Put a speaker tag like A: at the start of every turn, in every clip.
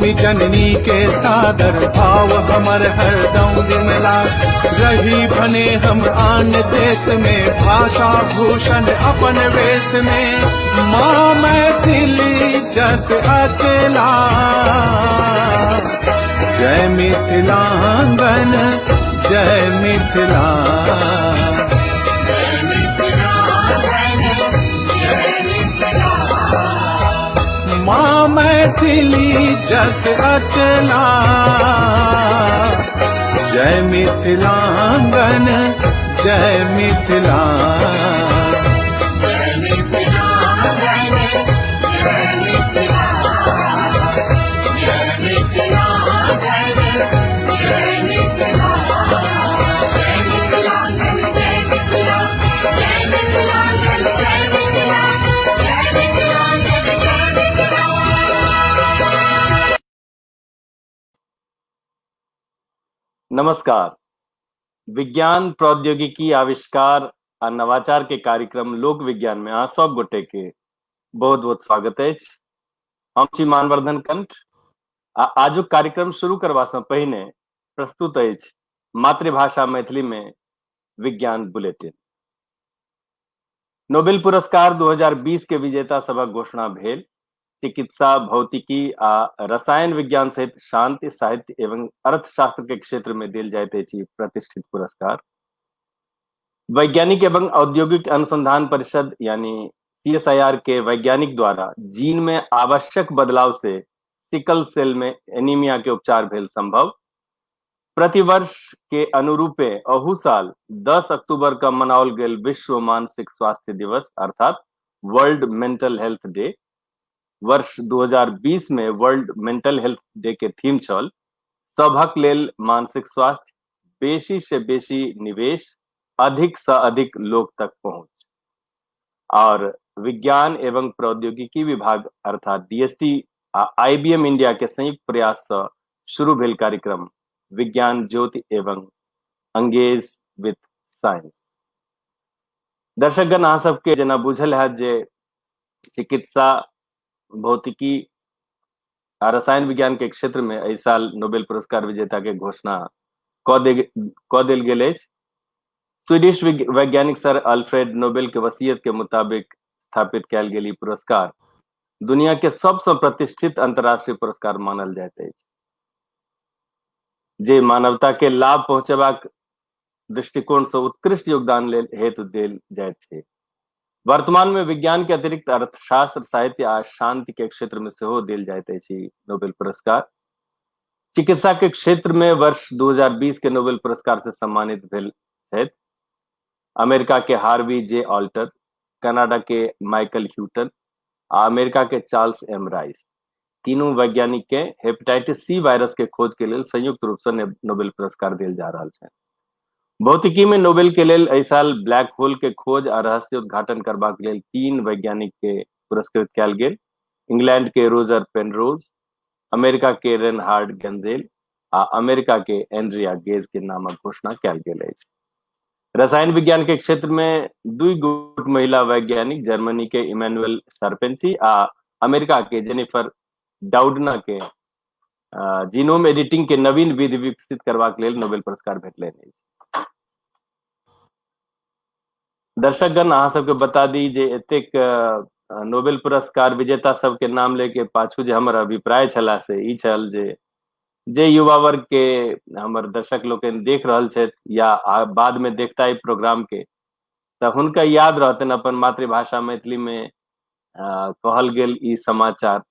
A: भूमि जननी के सादर भाव हमर हरदम विमला रही बने हम आन देश में भाषा भूषण अपन वेश में माँ मैथिली जस अचला जय मिथिलांगन जय मिथिला माँ मैथिली जस अचला जय मिथिलांगन जय मिथिला
B: नमस्कार। विज्ञान प्रौद्योगिकी आविष्कार और नवाचार के कार्यक्रम लोक विज्ञान में अहाँ सब गोटे के बहुत बहुत स्वागत अछि। हम छी मानवर्धन कंठ। आजुक कार्यक्रम शुरू करबा से पहिने प्रस्तुत अछि मातृभाषा मैथिली में विज्ञान बुलेटिन। नोबेल पुरस्कार 2020 के विजेता सभक घोषणा भेल। चिकित्सा, भौतिकी आ रसायन विज्ञान सहित शांति, साहित्य एवं अर्थशास्त्र के क्षेत्र में देल जाइत अछि प्रतिष्ठित पुरस्कार। वैज्ञानिक एवं औद्योगिक अनुसंधान परिषद यानी CSIR के वैज्ञानिक द्वारा जीन में आवश्यक बदलाव से सिकल सेल में एनीमिया के उपचार भेल संभव। प्रतिवर्ष के अनुरूपे अहू साल 10 अक्टूबर का मनाओल गेल विश्व मानसिक स्वास्थ्य दिवस अर्थात वर्ल्ड मेंटल हेल्थ डे वर्ष 2020 में वर्ल्ड मेंटल हेल्थ डे के थीम छल सभक लेल मानसिक स्वास्थ्य, बेसी से बेसी निवेश, अधिक से अधिक लोग तक पहुंच। और विज्ञान एवं प्रौद्योगिकी विभाग अर्थात DST आ IBM इंडिया के संयुक्त प्रयास से शुरू भेल कार्यक्रम विज्ञान ज्योति एवं अंगेज विथ साइंस। दर्शकगण अहाँ सबके जेना बुझल है जे चिकित्सा, भौतिकी आ रसायन विज्ञान के क्षेत्र में एहि साल नोबेल पुरस्कार विजेता के घोषणा क देल गेल अछि। स्वीडिश वैज्ञानिक सर अल्फ्रेड नोबेल के वसीयत के मुताबिक स्थापित कयल गेल ई पुरस्कार दुनिया के सबसे प्रतिष्ठित अंतर्राष्ट्रीय पुरस्कार मानल जाइत अछि जे मानवता के लाभ पहुंचेबाक दृष्टिकोण से उत्कृष्ट योगदान लेल हेतु देल जाइत छै। वर्तमान में विज्ञान के अतिरिक्त अर्थशास्त्र, साहित्य आ शांति के क्षेत्र में सेहो देल जाइत अछि नोबेल पुरस्कार। चिकित्सा के क्षेत्र में वर्ष 2020 के नोबेल पुरस्कार से सम्मानित भेल छथि अमेरिका के हार्वी जे ऑल्टर, कनाडा के माइकल ह्यूटन आ अमेरिका के चार्ल्स एम राइस। तीनों वैज्ञानिक के हेपेटाइटिस C वायरस के खोज के लेल संयुक्त रूप से नोबेल पुरस्कार देल जा रहल छै। भौतिकी में नोबेल के लेल एहि साल ब्लैक होल के खोज आ रहस्य उद्घाटन करबाक लेल 3 वैज्ञानिक के पुरस्कृत कयल गेल। इंग्लैंड के रोजर पेनरोज, अमेरिका के रेनहार्ड गेंजेल आ अमेरिका के एंड्रिया गेज के नामक घोषणा कयल गेल अछि। रसायन विज्ञान के क्षेत्र में 2 गोट महिला वैज्ञानिक जर्मनी के इमैनुअल शार्पेंची आ अमेरिका के जेनिफर डाउडना के जीनोम एडिटिंग के नवीन विधि विकसित करबाक लेल नोबेल पुरस्कार भेटलनि अछि। दर्शकगण अहाँ सबके बता दी जे एतेक नोबेल पुरस्कार विजेता सबके नाम लेके पाछू जे हमर अभिप्राय छला से ई छल जे युवा वर्ग के हमर दर्शक लोकनि देख रहल छथि या बाद में देखता ई प्रोग्राम के तऽ हुनका याद रहतनि अपन मातृभाषा मैथिली में कहल गेल ई समाचार।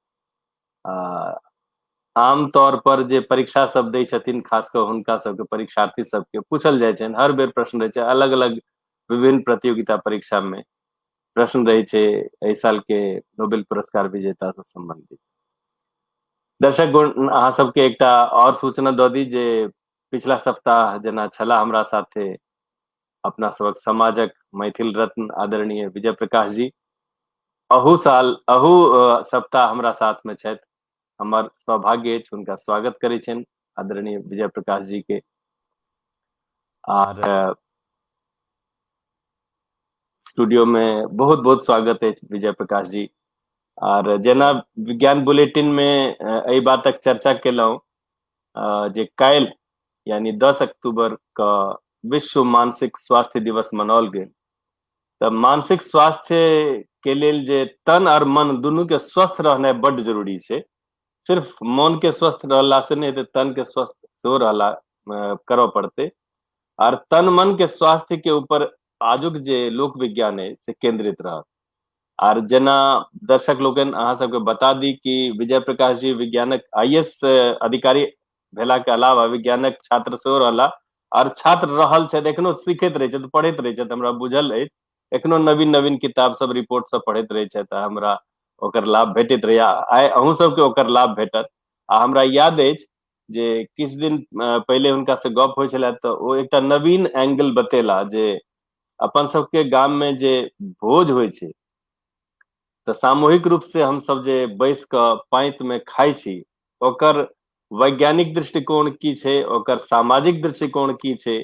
B: आमतौर पर जे परीक्षा सब दै छथिन खास कर हुनका सबके परीक्षार्थी सबके पूछल जाइ छनि, हर बेर प्रश्न रहै छै, अलग अलग विभिन्न प्रतियोगिता परीक्षा में प्रश्न रहे छै एहि साल के नोबेल पुरस्कार विजेता से संबंधित। दर्शक अहाँ सबके एकटा और सूचना दऽ दी जे पिछला सप्ताह जेना छला हमरा साथे अपना सबक समाजक मैथिल रत्न आदरणीय विजय प्रकाश जी, अहू सप्ताह हमरा साथ में छथि। हमर सौभाग्य अछि हुनका स्वागत करै छनि आदरणीय विजय प्रकाश जी के। और स्टूडियो में बहुत बहुत स्वागत है विजय प्रकाश जी। और जेना विज्ञान बुलेटिन में एहि बातक चर्चा केलहुँ जे काल्हि यानी 10 अक्टूबर का विश्व मानसिक स्वास्थ्य दिवस मनाओल गेल। तऽ मानसिक स्वास्थ्य के लेल जे तन और मन दुनू के स्वस्थ रहनाइ बड्ड जरूरी छै। सिर्फ मन के स्वस्थ रहला से नहीं, तन के स्वस्थ सेहो रहला करऽ पड़तै। और तन मन के स्वास्थ्य के ऊपर आजुक जे लोक विज्ञान है से केंद्रित रहत। और जेना दर्शक लोगन अहाँ सबके बता दी कि विजय प्रकाश जी विज्ञानक IAS अधिकारी भेला के अलावा विज्ञानक छात्र सेहो रहला और छात्र रहल छथि, एखनो सीखैत रहै छथि, पढ़ैत रहै छथि। हमरा बुझल अछि एखनो नवीन नवीन किताब सब रिपोर्ट सब पढ़ैत रहै छथि आ हमरा ओकर लाभ भेटैत रहैया। आइ अहूँ सबके ओकर लाभ भेटत। आ हमरा याद अछि जे किछु दिन पहिले हुनका से गप होइ छलै तऽ ओ एकटा नवीन एंगल बतेला जे अपन सबके गाम में जे भोज होइ छै तऽ सामूहिक रूप से हम सब जे बैस कऽ पाइत में खाइ छी, ओकर वैज्ञानिक दृष्टिकोण की छै, ओकर सामाजिक दृष्टिकोण की छै,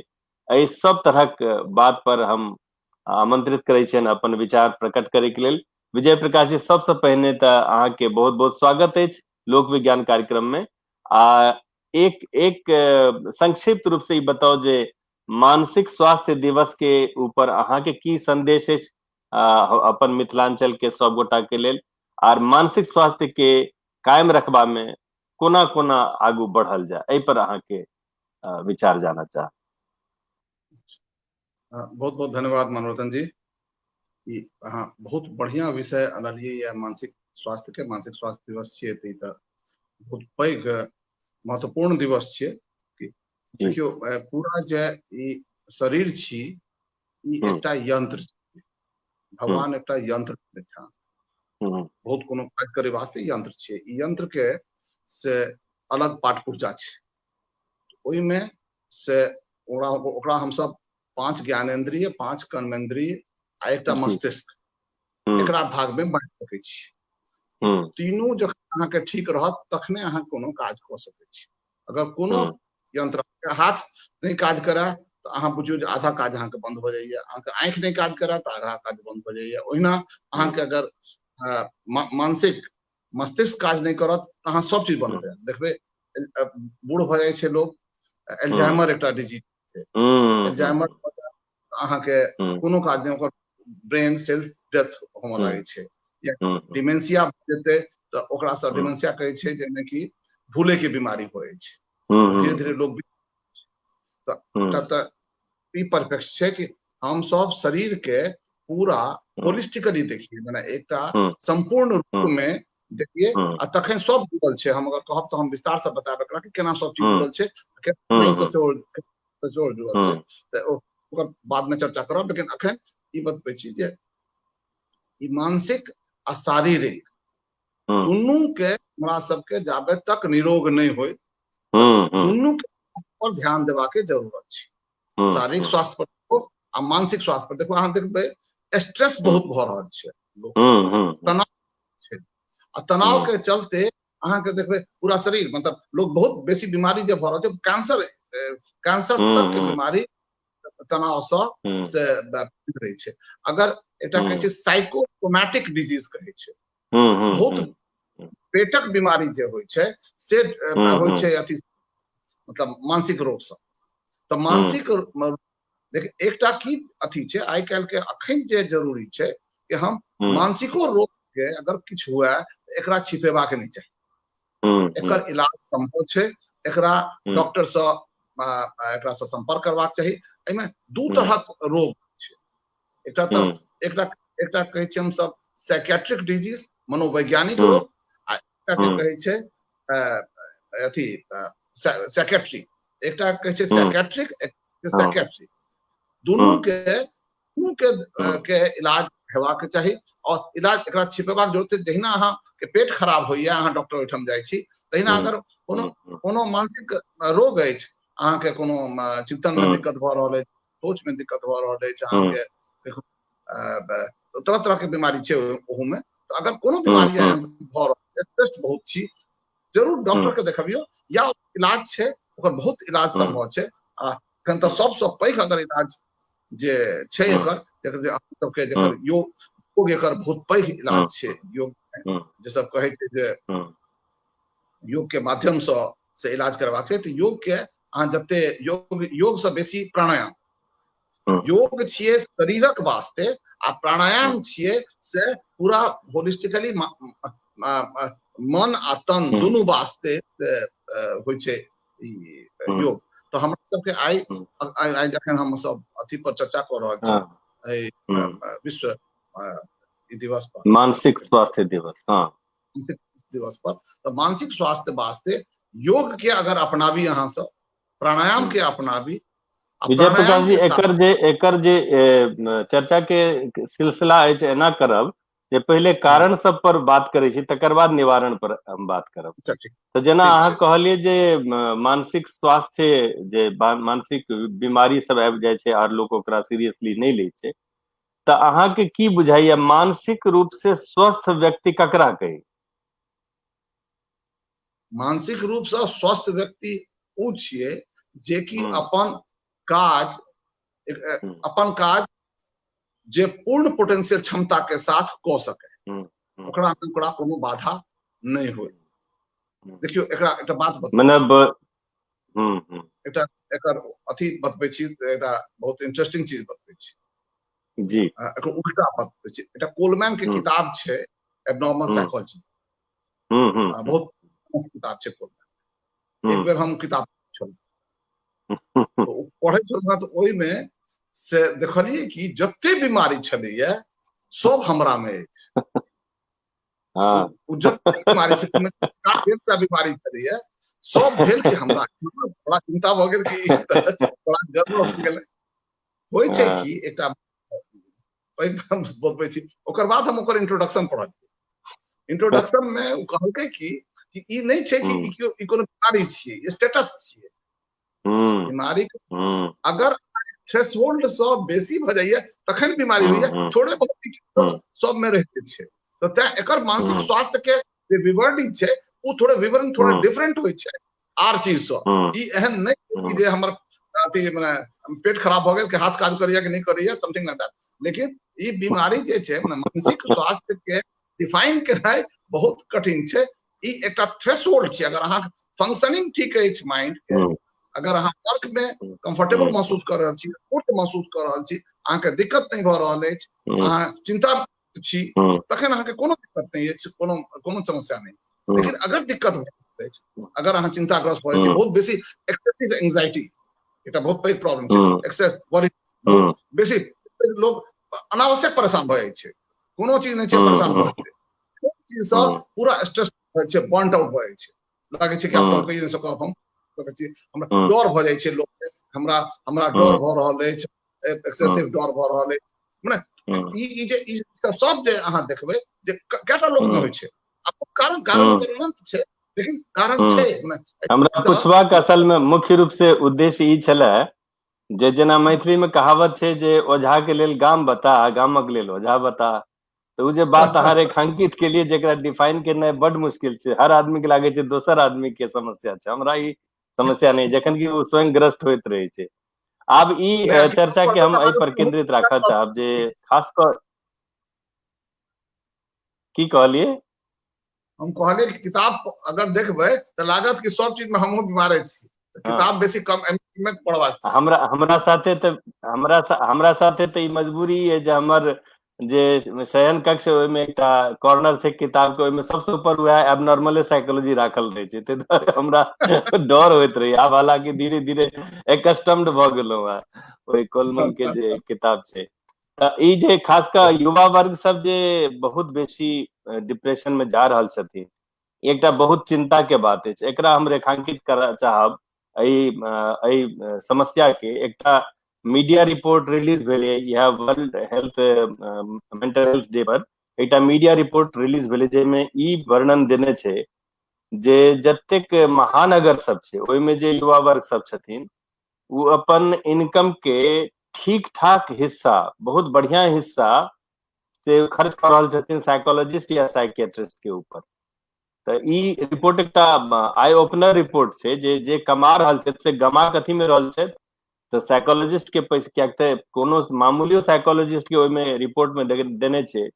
B: एहि सब तरहक बात पर हम आमंत्रित करै छियनि अपन विचार प्रकट करे के लेल। विजय प्रकाश जी, सबसे पहिने तऽ अहाँके बहुत बहुत स्वागत अछि लोक विज्ञान कार्यक्रम में। आ एक संक्षिप्त रूप से ई बताओ जे मानसिक स्वास्थ्य दिवस के ऊपर अहाँके की संदेश अछि अपन मिथिलांचल के सब गोटा के लेल, आर मानसिक स्वास्थ्य के कायम रखबा में कोना कोना आगू बढ़ल जाए, एहि पर अहाँके विचार जानना चाह।
C: बहुत बहुत धन्यवाद मनोरंजन जी। हाँ, बहुत बढ़िया विषय अनलियै। मानसिक स्वास्थ्य के मानसिक स्वास्थ्य दिवस छियै तऽ बहुत पैघ महत्वपूर्ण दिवस छियै। देखियो पूरा जे ई शरीर छी ई एकटा यंत्र छै, भगवान एकटा यंत्र देलखिन, बहुत कोनो काज करे वास्ते यंत्र छियै। ई यंत्र के से अलग पाठ पुर्जा छै, ओहि में से ओकरा हम सब 5 ज्ञानेंद्रिय, 5 कर्मेंद्रिय आ एकटा मस्तिष्क, एकरा भाग में बांटि सकै छी। तीनू जखन अहाँके ठीक रहत तखने अहाँ कोनो काज कऽ सकै छी। अगर कोनो यंत्र हाथ नहीं काज करे तो अहाँ बुझियो जे आधा काज अहाँके बंद हो जाइए, अहाँके आंखि नहीं काज करे तो आधा काज बंद हो जाइए। ओहिना अहाँके अगर मानसिक मस्तिष्क काज नहीं करत तो अहाँ सब चीज बंद हो जायत। देखबै बूढ़ भऽ जाइ छै लोग, एल्जाइमर एकटा डिजीज छै, एल्जाइमर अहाँके कोनो काज नहीं, ओकर ब्रेन सेल्स डेथ होमऽ लागै छै। या डिमेंशिया भऽ जेतै तऽ ओकरा से डिमेंशिया कहै छै जाहिमे कि भूले के बीमारी होइ छै, धीरे धीरे लोग तऽ ई परफेक्ट छै कि हम सब शरीर के पूरा होलिस्टिकली देखिए, माने एकटा संपूर्ण रूप में देखिए, आ तखन सब जुड़ल छै। हम अगर कहब तो हम विस्तार से बताएब एकरा कि केना सब चीज जुड़ल छै, नहीं से जुड़ल छै, तऽ ओकर बाद में चर्चा करब। लेकिन अखन ई बतबै छी जे ई मानसिक आ शारीरिक दुनू के हमरा सबके जाबे तक निरोग नहीं होय दुनू के पर ध्यान देवा के जरूरत छै। शारीरिक स्वास्थ्य पर आ मानसिक स्वास्थ्य पर देखो, अहाँ देखबै स्ट्रेस बहुत भऽ रहल छै, तनाव छै, आ तनाव के चलते अहाँ के देखबै पूरा शरीर, मतलब लोग बहुत बेसी बीमारी जे भऽ रहल छै, कैंसर तक के बीमारी तनाव से पीड़ित रहै छै। अगर एकटा कहै छै साइकोसोमैटिक डिजीज कहै छै, बहुत पेटक बीमारी जे होइ छै से होइ छै अथी, मतलब मानसिक रोग से। तऽ मानसिक देख एकटा की अथी छै आइ काल्हि के अखन जे जरूरी छै कि हम मानसिको रोग के अगर किछु हुए एकरा छिपेबाक नहीं चाही। एकर इलाज संभव छै, एकरा डॉक्टर से एकरा से संपर्क करबाक चाही। एहिमे दू तरहक रोग छै, एकटा तऽ एकटा कहै छै हम सब साइकियाट्रिक डिजीज, मनोवैज्ञानिक रोग, आ एकटा के कहै छै अथी साइकियाट्री, एकटा कहै छै साइकियाट्रिक, एकटा साइकियाट्री। दुनू के इलाज हेबाक चाही, और इलाज एकरा छिपेबाक जरूरत छै। जहिना अहाँ के पेट खराब होइया अहाँ डॉक्टर ओहिठाम जाइ छी, तहिना अगर कोनो मानसिक रोग अछि, अहाँ के कोनो चिंतन में दिक्कत भऽ रहल अछि, सोच में दिक्कत भऽ रहल अछि, अहाँ के तरह तरह के बीमारी छै ओहू में, तो अगर कोनो बीमारी एहन भऽ रहल छै, टेस्ट बहुत छी, जरूर डॉक्टर के देखबियौ, या इलाज छै ओकर बहुत इलाज संभव छै। आ एखन तऽ सबसँ पैघ अगर इलाज जे छै एकर, जेकर योग योग एकर बहुत पैघ इलाज छै। योग जे सब कहै छै जे योग के माध्यम से इलाज करबाक छै, तऽ योग के अहाँ जते योग से बेसी प्राणायाम, योग छियै शरीरक वास्ते आ प्राणायाम छियै से पूरा होलिस्टिकली मन आ तन दुनू वास्ते होइ छै योग। तो हमरा सबके आइ जखन हम सब अथी पर चर्चा कर रहल छी, विश्व दिवस पर,
B: मानसिक स्वास्थ्य दिवस,
C: दिवस पर, तो मानसिक स्वास्थ्य वास्ते योग के अगर अपनाबी, अहाँ सब प्राणायाम के अपनाबी।
B: विजय प्रकाश जी, एकर जे चर्चा के सिलसिला अछि, एना करब जे पहले कारण सब पर बात करै छी, तकर बाद निवारण पर हम बात करब। तो जेना अहाँ कहलिए जे मानसिक स्वास्थ्य, जे मानसिक बीमारी सब आबि जाइ छै आर लोग ओकरा सीरियसली नहीं लै छै, तो अहाँ के की बुझाइया मानसिक रूप से स्वस्थ व्यक्ति ककरा कही?
C: मानसिक रूप से स्वस्थ व्यक्ति उ छियै जे कि अपन काज जे पूर्ण पोटेंशियल क्षमता के साथ क सके, ओकरा कोनो बाधा नहीं होय। देखियो एकटा बात एकर अथी बतबै छी, एकटा बहुत इंटरेस्टिंग चीज बतबै छी
B: जी,
C: एकर उल्टा बतबै छी। एकटा कोलमैन के किताब छै एबनॉर्मल साइकोलॉजी, बहुत किताब छै कोलमैन। एक बेर हम किताब तो पढ़े छलहुँ, तो ओहि में से देखलिए कि जते बीमारी छलैया सब हमरा में अछि। जते बीमारी छै, बीमारी छलैया सब भेल कि हमरा, बड़ा चिंता भ गेल कि बड़ा गर्व भ गेल। होइ छै कि एकटा बतबै छी, ओकर बाद हम ओकर इंट्रोडक्शन पढ़लिए। इंट्रोडक्शन में उ कहलकै कि ई नहीं छै कि ई कोनो बीमारी छियै, स्टेटस छियै। बीमारी अगर थ्रेशोल्ड से बेसी भ जाइए तखन बीमारी होइए, थोड़े बहुत सब में रहते छै। तो तै एकर मानसिक स्वास्थ्य के जे विवरण छै, उ थोड़े विवरण थोड़े डिफरेंट होइ छै आर चीज से। ई एहन नहीं कि जे हमर अथी माने पेट खराब भ गेल के हाथ काज करैया कि नहीं करैया, समथिंग लाइक दैट। लेकिन ई बीमारी जे छै, मानसिक स्वास्थ्य के डिफाइन करनाइ बहुत कठिन छै। ई एकटा थ्रेशोल्ड छै। अगर अहाँ फंक्शनिंग ठीक अछि माइंड के, अगर अहाँ वर्क में कंफर्टेबल महसूस कर रहल छी, पूर्ण महसूस कर रहल छी, अहाँ के दिक्कत नहीं भ रहल अछि, अहाँ चिंता छी, तखन अहाँ के कोनो दिक्कत नहीं अछि, कोनो समस्या नहीं। लेकिन अगर दिक्कत भ रहल अछि, अगर अहाँ चिंताग्रस्त भ जाइ छी, बहुत बेसी एक्सेसिव एंजाइटी एकटा बहुत पैघ प्रॉब्लम छै, एक्सेस वरी, बहुत बेसी लोग अनावश्यक परेशान भ जाइ छै, कोनो चीज नहीं छै परेशान भ जेतै, छोट चीज से पूरा स्ट्रेस भ जाइ छै, बर्न आउट भ जाइ छै, लागे छै कि आब तो कहि नहीं सकब हम, हमरा डर भ जाइ छै लोग के, हमरा डर भ रहल अछि, एक्सेसिव डर भ रहल अछि। माने ई जे सब जे अहाँ देखबै जे कएटा लोग में होइ छै, कारण ओकर अनंत छै, लेकिन कारण छै।
B: हमरा पुछबाक असल में मुख्य रूप से उद्देश्य ई छलै जे जेना मैथिली में कहावत छै जे ओझा के लेल गाम बता, गामक लेल ओझा बता। तो जे बात अहाँ रेखांकित के लिए जेकरा डिफाइन करना बड़ मुश्किल छै, हर आदमी के लागे छै दोसर आदमी के समस्या छै, हमरा ई समस्या नहीं, जखन कि वो स्वयं ग्रस्त होइत रहे छै। आब ई चर्चा के हम एहि पर केंद्रित राखऽ चाहब जे खास कर की कहलिए,
C: हम कहलिए कि किताब अगर देखबै त लागत कि सब चीज में हमहू बीमारे छी, किताब बेसी कम में पढ़बाक चाही।
B: हमरा साथे त ई मजबूरी है जे हमर जे शयन कक्ष ओहि में एकटा कॉर्नर छै किताब के, ओहि में सबसे ऊपर वएह एबनॉर्मले साइकोलॉजी राखल रहे छै, ताहि दुआरे हमरा डर होइत रही। आब हालांकि धीरे धीरे एकस्टम्ड भ गेलहुं है ओहि कोलमन के जे किताब छै। त ई जे खास कर युवा वर्ग सब जे बहुत बेसी डिप्रेशन में जा रहल छथिन, एकटा बहुत चिंता के बात अछि। एकरा हम रेखांकित करय चाहब, एहि समस्या के एकटा मीडिया रिपोर्ट रिलीज भेलै, यह world health mental health day पर एकटा मीडिया रिपोर्ट रिलीज भेलै, जाहिमे ई वर्णन देने छै जे जतेक महानगर सब छै, ओहिमे जे युवा वर्ग सब छथिन, वो अपन इनकम के ठीक ठाक हिस्सा, बहुत बढ़िया हिस्सा से खर्च कर रहल छथिन साइकोलॉजिस्ट या साइकियाट्रिस्ट के ऊपर। तऽ ई रिपोर्ट एकटा आई ओपनर रिपोर्ट छै जे कमा रहल छै से गमा कथी में रहल छै, तऽ साइकोलॉजिस्ट के पैसा, कियाक तऽ कोनो मामूलियो साइकोलॉजिस्ट के ओहिमे रिपोर्ट में देने छै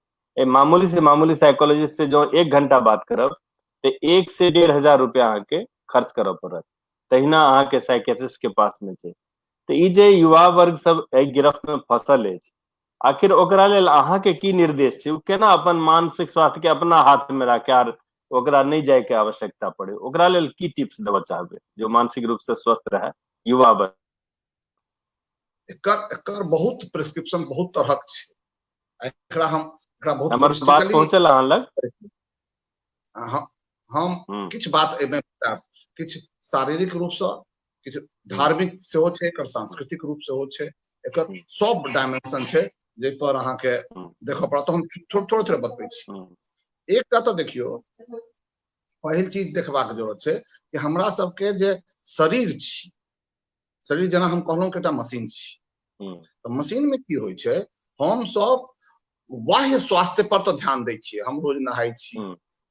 B: मामूली से मामूली साइकोलॉजिस्ट से जो 1 घंटा बात करब तो 1 से 1,500 रुपया अहाँ के खर्च करऽ पड़त, तहिना अहाँ के साइकियाट्रिस्ट के पास में छै। तो ई जे युवा वर्ग सब एहि गिरफ्त में फंसल अछि, आखिर ओकरा लेल अहाँ के की निर्देश छै? केना अपन मानसिक स्वास्थ्य के अपना हाथ में राखे आर ओकरा नहीं जाए के आवश्यकता पड़े, ओकरा लेल की टिप्स देबऽ चाहबै जो मानसिक रूप से स्वस्थ रहे युवा वर्ग?
C: एकर बहुत प्रिस्क्रिप्शन बहुत तरहक छै। एकरा बहुत
B: हमर बात पहुंचल अहाँ लग?
C: हम किछ बात एहिमे बतायब। किछ शारीरिक रूप से, किछ धार्मिक सेहो छै, एकर सांस्कृतिक रूप सेहो छै, एकर सब डायमेंशन छै जे पर अहाँ के देखऽ पड़त। तो हम थोड़े बतबै छी। एकटा तो देखियो, पहिल चीज देखबाक जरूरत छै कि हमरा सबके जे शरीर छी, शरीर जेना हम कहलहुँ कि एकटा मशीन छी, तो मशीन में की होइ छै, हम सब बाह्य स्वास्थ्य पर तो ध्यान दै छियै। हम रोज नहाय छी,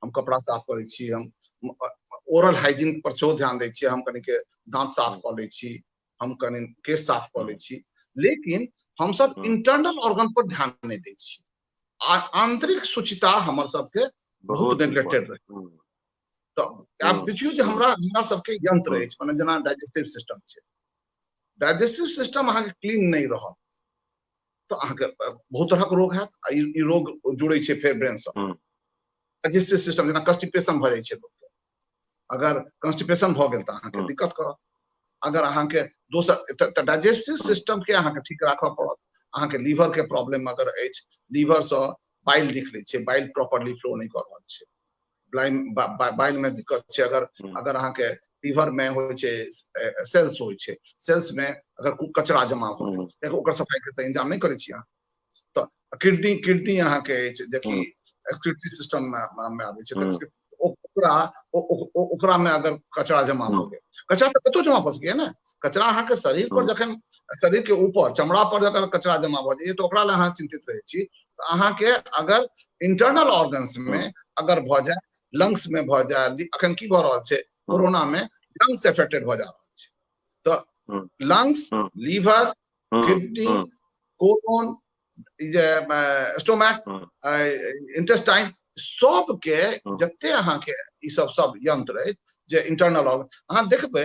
C: हम कपड़ा साफ करै छी, हम ओरल हाइजीन पर सेहो ध्यान दै छियै, हम कनि के दांत साफ कऽ लै छी, हम कनि केश साफ कऽ लै छी, लेकिन हम सब इंटरनल ऑर्गन पर ध्यान नहीं दै छी। आंतरिक शुचिता हमर सबके बहुत नेग्लेक्टेड रहे। तो आप बुझियो जे हमरा सबके यंत्र अछि, माने जेना डाइजेस्टिव सिस्टम छै, डाइजेस्टिव सिस्टम अहाँ के क्लीन नहीं रहत तो अहाँ के बहुत तरहक रोग हैत। ई रोग जुड़ै छै फेर ब्रेन से। डाइजेस्टिव सिस्टम जेना कॉन्स्टिपेशन भऽ जाइ छै लोक के, अगर कॉन्स्टिपेशन भऽ गेल तऽ अहाँ के दिक्कत करत। अगर अहाँ के दोसर डाइजेस्टिव सिस्टम के अहाँ के ठीक राखऽ पड़त। अहाँ के लीवर के प्रॉब्लम अगर अछि, लीवर से बाइल निकलै छै, बाइल प्रॉपर्ली फ्लो नहीं कर रहल छै, बाइल में दिक्कत छै। अगर अहाँ के लीवर में होइ छै, सेल्स होइ छै, सेल्स में अगर कचरा जमा भऽ गेल, ओकर सफाई के इंतजाम नहीं करै छी अहाँ, तो किडनी अहाँ के अछि जेकि एक्सक्रीटरी सिस्टम में आबै छै, तऽ ओकरा में अगर कचरा जमा भऽ गेल, कचरा तऽ कतौ जमा भऽ सकैए ने। कचरा अहाँ के शरीर पर जखन, शरीर के ऊपर चमड़ा पर अगर कचरा जमा भऽ जाइए तो ओकरा लेल अहाँ चिंतित रहै छी। तो अहाँ के अगर इंटरनल ऑर्गन्स में अगर भऽ जाए, लंग्स में भऽ जाए, अखन की भऽ रहल छै कोरोना में, लंग्स अफेक्टेड भऽ जा रहल छै, तो lungs, liver, kidney, colon, stomach, intestine, सब के जते अहाँ के ई सब यंत्र अछि जे इंटरनल ऑर्गन, अहाँ देखबै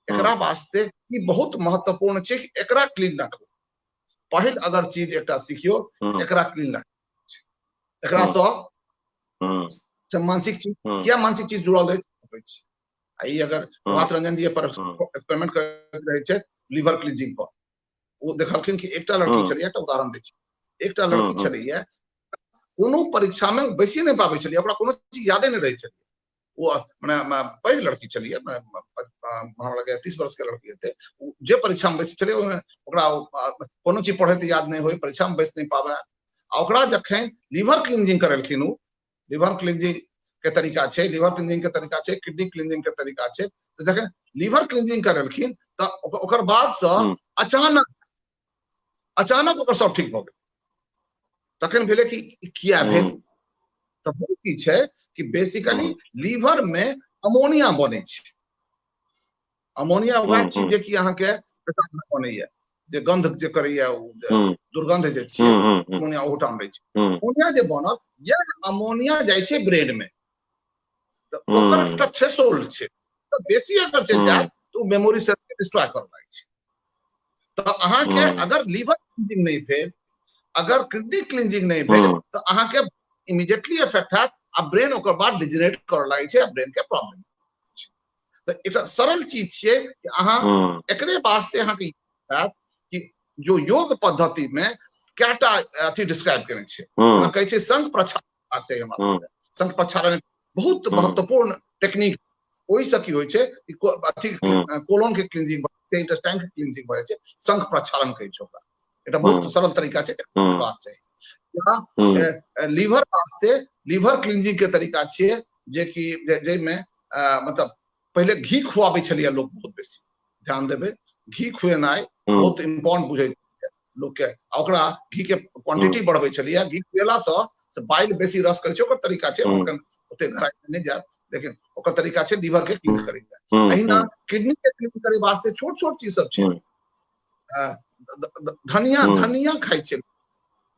C: एकरा वास्ते ई बहुत महत्वपूर्ण छै कि एकरा क्लीन रखू। पहिल अगर चीज एकटा सिखियो, एकरा क्लीन रखू। एकरा से मानसिक चीज, किया मानसिक चीज जुड़ल अछि, आई अगर प्रभात रंजन जी पर एक्सपेरिमेंट करैत रहै छै लीवर क्लीजिंग पर, वो देखलखिन कि एकटा लड़की छलै, एकटा उदाहरण दै छी, एकटा लड़की छलै, कोनो परीक्षा में बैसिए नहीं पाबै छलै, ओकरा कोनो चीज यादे नहीं रहै छलै। वो माने पैघ लड़की छलिए, हमरा लगे 30 वर्ष के लड़की हेतै, जे परीक्षा में बैसै छलै ओकरा कोनो चीज पढ़ै तऽ याद नहीं होय, परीक्षा में बैस नहीं पाबै। ओकरा जखन लीवर क्लींजिंग करेलखिन, लीवर क्लींजिंग के तरीका छै, लीवर क्लींजिंग के तरीका छै, किडनी क्लींजिंग के तरीका छै, तो जखन लीवर क्लींजिंग करेलखिन तो ओकर बाद से अचानक ओकर सब ठीक भऽ गेल। तखन भेलै कि किया भेल, तो की छै कि बेसिकली लीवर में अमोनिया बनै छै। अमोनिया वह चीज जे कि अहाँ के पेशाब में बनैया, जे गंध जे करैया, दुर्गंध जे छियै, अमोनिया ओहूठाम रहै छै। अमोनिया जे बनल, जे अमोनिया जाइ छै ब्रेन में, तो ओकर एकटा थ्रेशोल्ड छै, तो बेसी अगर चलि जाए तो मेमोरी सेल्स के डिस्ट्रॉय कर लागै छै। तो अहाँ के अगर लीवर क्लींजिंग नहीं भेल, अगर किडनी क्लींजिंग नहीं भेल, तो अहाँ के इमीडिएटली इफेक्ट हैत, आ ब्रेन ओकर बाद डिजेनरेट कर लागै छै, ब्रेन के प्रॉब्लम। तो एकटा सरल चीज छियै कि अहाँ एकरे वास्ते अहाँ के हैत कि जो योग पद्धति में कएटा अथी डिस्क्राइब केने छै, जेना कहै छै संघ प्रक्षालन चाहिए हमरा सबके। संघ प्रक्षालन बहुत महत्वपूर्ण टेक्निक, ओहि से की होइ छै अथी कोलन के क्लींजिंग भऽ जाइ छै, इंटेस्टाइन के क्लींजिंग भऽ जाइ छै, संघ प्रक्षालन कहै छै ओकरा। एकटा बहुत सरल तरीका छै, बात छै। लीवर वास्ते लीवर क्लींजिंग के तरीका छियै जे कि जैमे मतलब पहले घी खुआबै छलियै लोग, बहुत बेसी ध्यान देबै, घी खुएनाइ बहुत इम्पोर्टेंट बुझै लोग के, ओकरा घी के क्वांटिटी बढ़बै छलियै। घी खुएला से बाइल बेसी रस करै छै, ओकर तरीका छै, ओते गहराई में नहीं जायब, लेकिन ओकर तरीका छै लीवर के क्लीन करै के। अहिना किडनी के क्लीन करे वास्ते छोट छोट चीज सब छै। धनिया खाइ छै,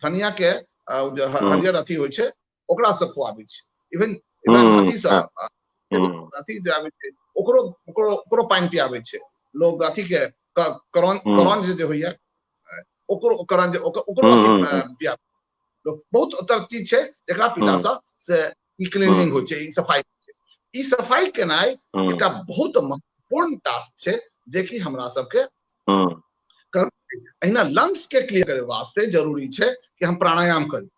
C: धनिया के हरियर अथी होइ छै ओकरा से खुआबै छै, इवन अथी से अथी जे आबै छै ओकरो पानि पियाबै छै लोग, अथी के करन जे होइया ओकरो अथी पियाबै लोग। बहुत तरह चीज छै जेकरा पीला से ई क्लीनिंग होइ छै, ई सफाई होइ छै। ई सफाई केनाइ एकटा बहुत महत्वपूर्ण टास्क छै जे कि हमरा सबके अहिना लंग्स के क्लियर करे वास्ते जरूरी छै कि हम प्राणायाम करी।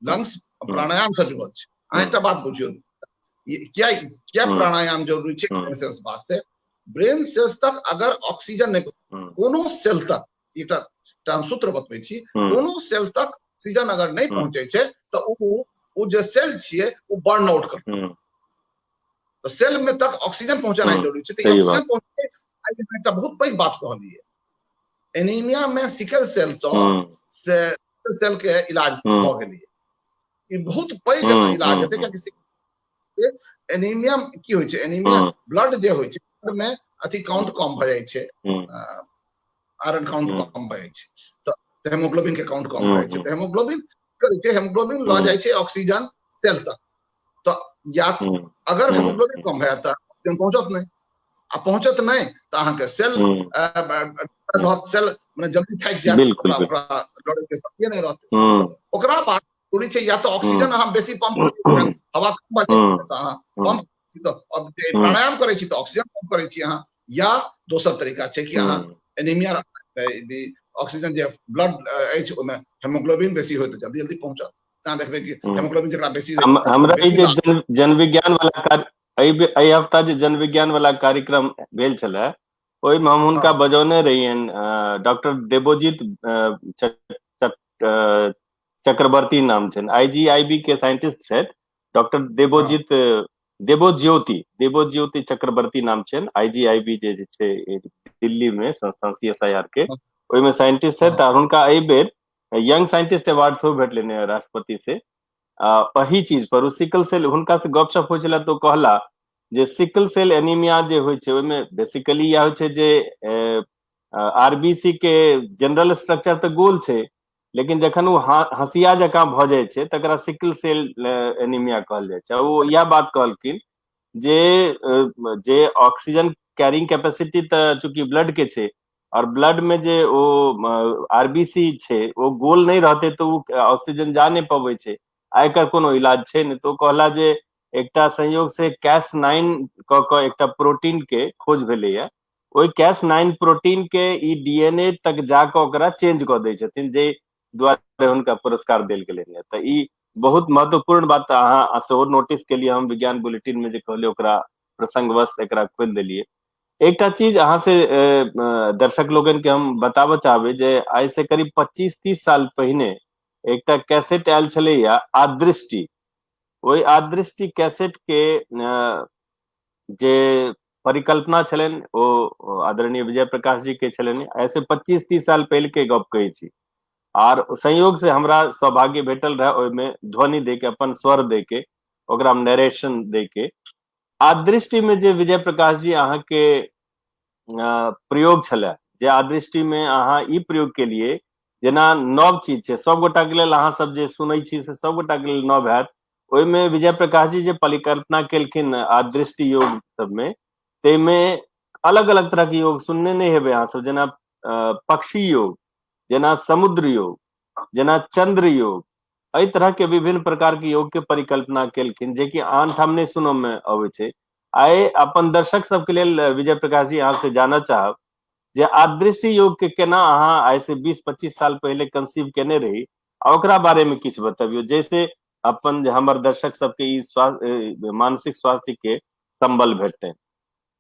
C: लंग्स प्राणायाम से जुड़ल छै। अहाँ एकटा बात बुझियौ, क्या प्राणायाम जरूरी छै ब्रेन सेल्स वास्ते? ब्रेन सेल्स तक अगर ऑक्सीजन नहीं, कोनो सेल तक, एकटा हम सूत्र बतबै छी, कोनो सेल तक ऑक्सीजन अगर नहीं पहुंचे छै तो वो जो सेल छिए वो बर्न आउट करते। तो सेल में तक ऑक्सीजन पहुंचाना जरूरी छै। तो ऑक्सीजन पहुंचे एकटा बहुत पैघ बात कहलिए, एनीमिया में सिकल सेल से सेल के इलाज भ गेलै। ई बहुत पैघ इलाज हेतै, कियाकि एनीमिया की होइ छै, एनीमिया ब्लड जे होइ छै ब्लड में अथी काउंट कम भ जाइ छै, आयरन काउंट कम भ जाइ छै, तो हेमोग्लोबिन के काउंट कम भ जाइ छै। तो हेमोग्लोबिन करे छै, हेमोग्लोबिन ल जाइ छै ऑक्सीजन सेल तक। तो या अगर हेमोग्लोबिन कम भए त ऑक्सीजन पहुंचत नहीं, आ पहुंचत नहीं तो अहाँ के सेल सेल में जल्दी थाकि जायत, ओकरा लड़े के शक्ति नहीं रहतै। ओकरा बाद जरूरी छै या तो ऑक्सीजन अहाँ बेसी पंप करियौ, हवा कम भए जाय त अहाँ पंप, अब प्राणायाम करे छी तो ऑक्सीजन पंप करे छी अहाँ, या दोसर तरीका छै कि अहाँ एनीमिया ऑक्सीजन जे ब्लड अछि ओमे हेमोग्लोबिन बेसी होय त जल्दी जल्दी पहुंचत। अहाँ देखबै कि हेमोग्लोबिन जेकरा बेसी
B: हमरा ई जे जन विज्ञान वाला एहि हफ्ता जे जन विज्ञान वाला कार्यक्रम भेल छलै ओहिमे हम हुनका बजौने रहियन, डॉक्टर देवोजीत चक्रवर्ती नाम छनि, IGIB के साइंटिस्ट छथि, डॉक्टर देवोज्योति चक्रवर्ती नाम छनि। IGIB जे छै दिल्ली में संस्थान CSIR के, ओहिमे साइंटिस्ट छथि। हुनका एहि बेर यंग साइंटिस्ट अवार्ड सेहो भेटलनि राष्ट्रपति से एही चीज पर। सिकल सेल हुनका से गपशप होइ छलै तो कहला जे सिकल सेल एनीमिया जे होइ छै ओहिमे बेसिकली इएह होइ छै जे RBC के जनरल स्ट्रक्चर तऽ गोल छै, लेकिन जखन वो हंसिया जकाँ भऽ जाइ छै तकरा सिकल सेल एनीमिया कहल जाइ छै। वो इएह बात कहलखिन जे ऑक्सीजन कैरिंग कैपेसिटी तऽ चूंकि ब्लड के छै, और ब्लड में जे वो RBC छै वो गोल नहीं रहते तो वो ऑक्सीजन जा नहीं पबै छै, एकर कोनो इलाज छै नहीं। तो कहला जे एकटा संयोग से Cas9 क एकटा प्रोटीन के खोज भेलैया, ओहि Cas9 प्रोटीन के ई DNA तक जाके ओकरा चेंज क दै छथिन, जे द्वारा हुनका पुरस्कार देल गेलैन। तऽ ई बहुत महत्वपूर्ण बात अहाँ सेहो नोटिस के लिए हम विज्ञान बुलेटिन में जे कहलिए ओकरा प्रसंगवश एकरा खोल देलिए। एकटा चीज अहाँ से दर्शक लोगन के हम बताबऽ चाहबै जे आइ से करीब 25-30 साल पहिने एकटा कैसेट आयल छलैया आदृष्टि। ओहि आदृष्टि कैसेट के जे परिकल्पना छलनि ओ आदरणीय विजय प्रकाश जी के छलनि। ऐसे 25-30 साल पहले के गप कहै छी, आर संयोग से हमरा सौभाग्य भेटल रहे ओहिमे ध्वनि दे के, अपन स्वर दे के, ओकरा नरेशन दे के। आदृष्टि में जे विजय प्रकाश जी अहाँ के प्रयोग छलै, जे आदृष्टि में अहाँ ई प्रयोग के लिए जेना नव चीज छै, सब गोटा के लेल अहाँ सब जे सुनै छी से सब गोटा के लेल नव हैत। ओहिमे विजय प्रकाश जी जे परिकल्पना केलखिन आदृष्टि योग सबमे, ताहिमे अलग अलग तरह के योग सुनने नहीं हेबै अहाँ सब, जेना पक्षी योग, जेना समुद्र योग, जेना चंद्र योग, एहि तरह के विभिन्न प्रकार के योग के परिकल्पना केलखिन, जे कि आन ठाम नहीं सुनऽ में अबै छै। आइ अपन दर्शक सबके लेल विजय प्रकाश जी अहाँ से जानऽ चाहब जे आदृष्टि योग के केना अहाँ आइ से 20-25 साल पहले कंसीव केने रही, आ ओकरा बारे में किछु बतबियौ, जैसे अपन हमर दर्शक सबके ई मानसिक स्वास्थ्य के संबल भेटतै।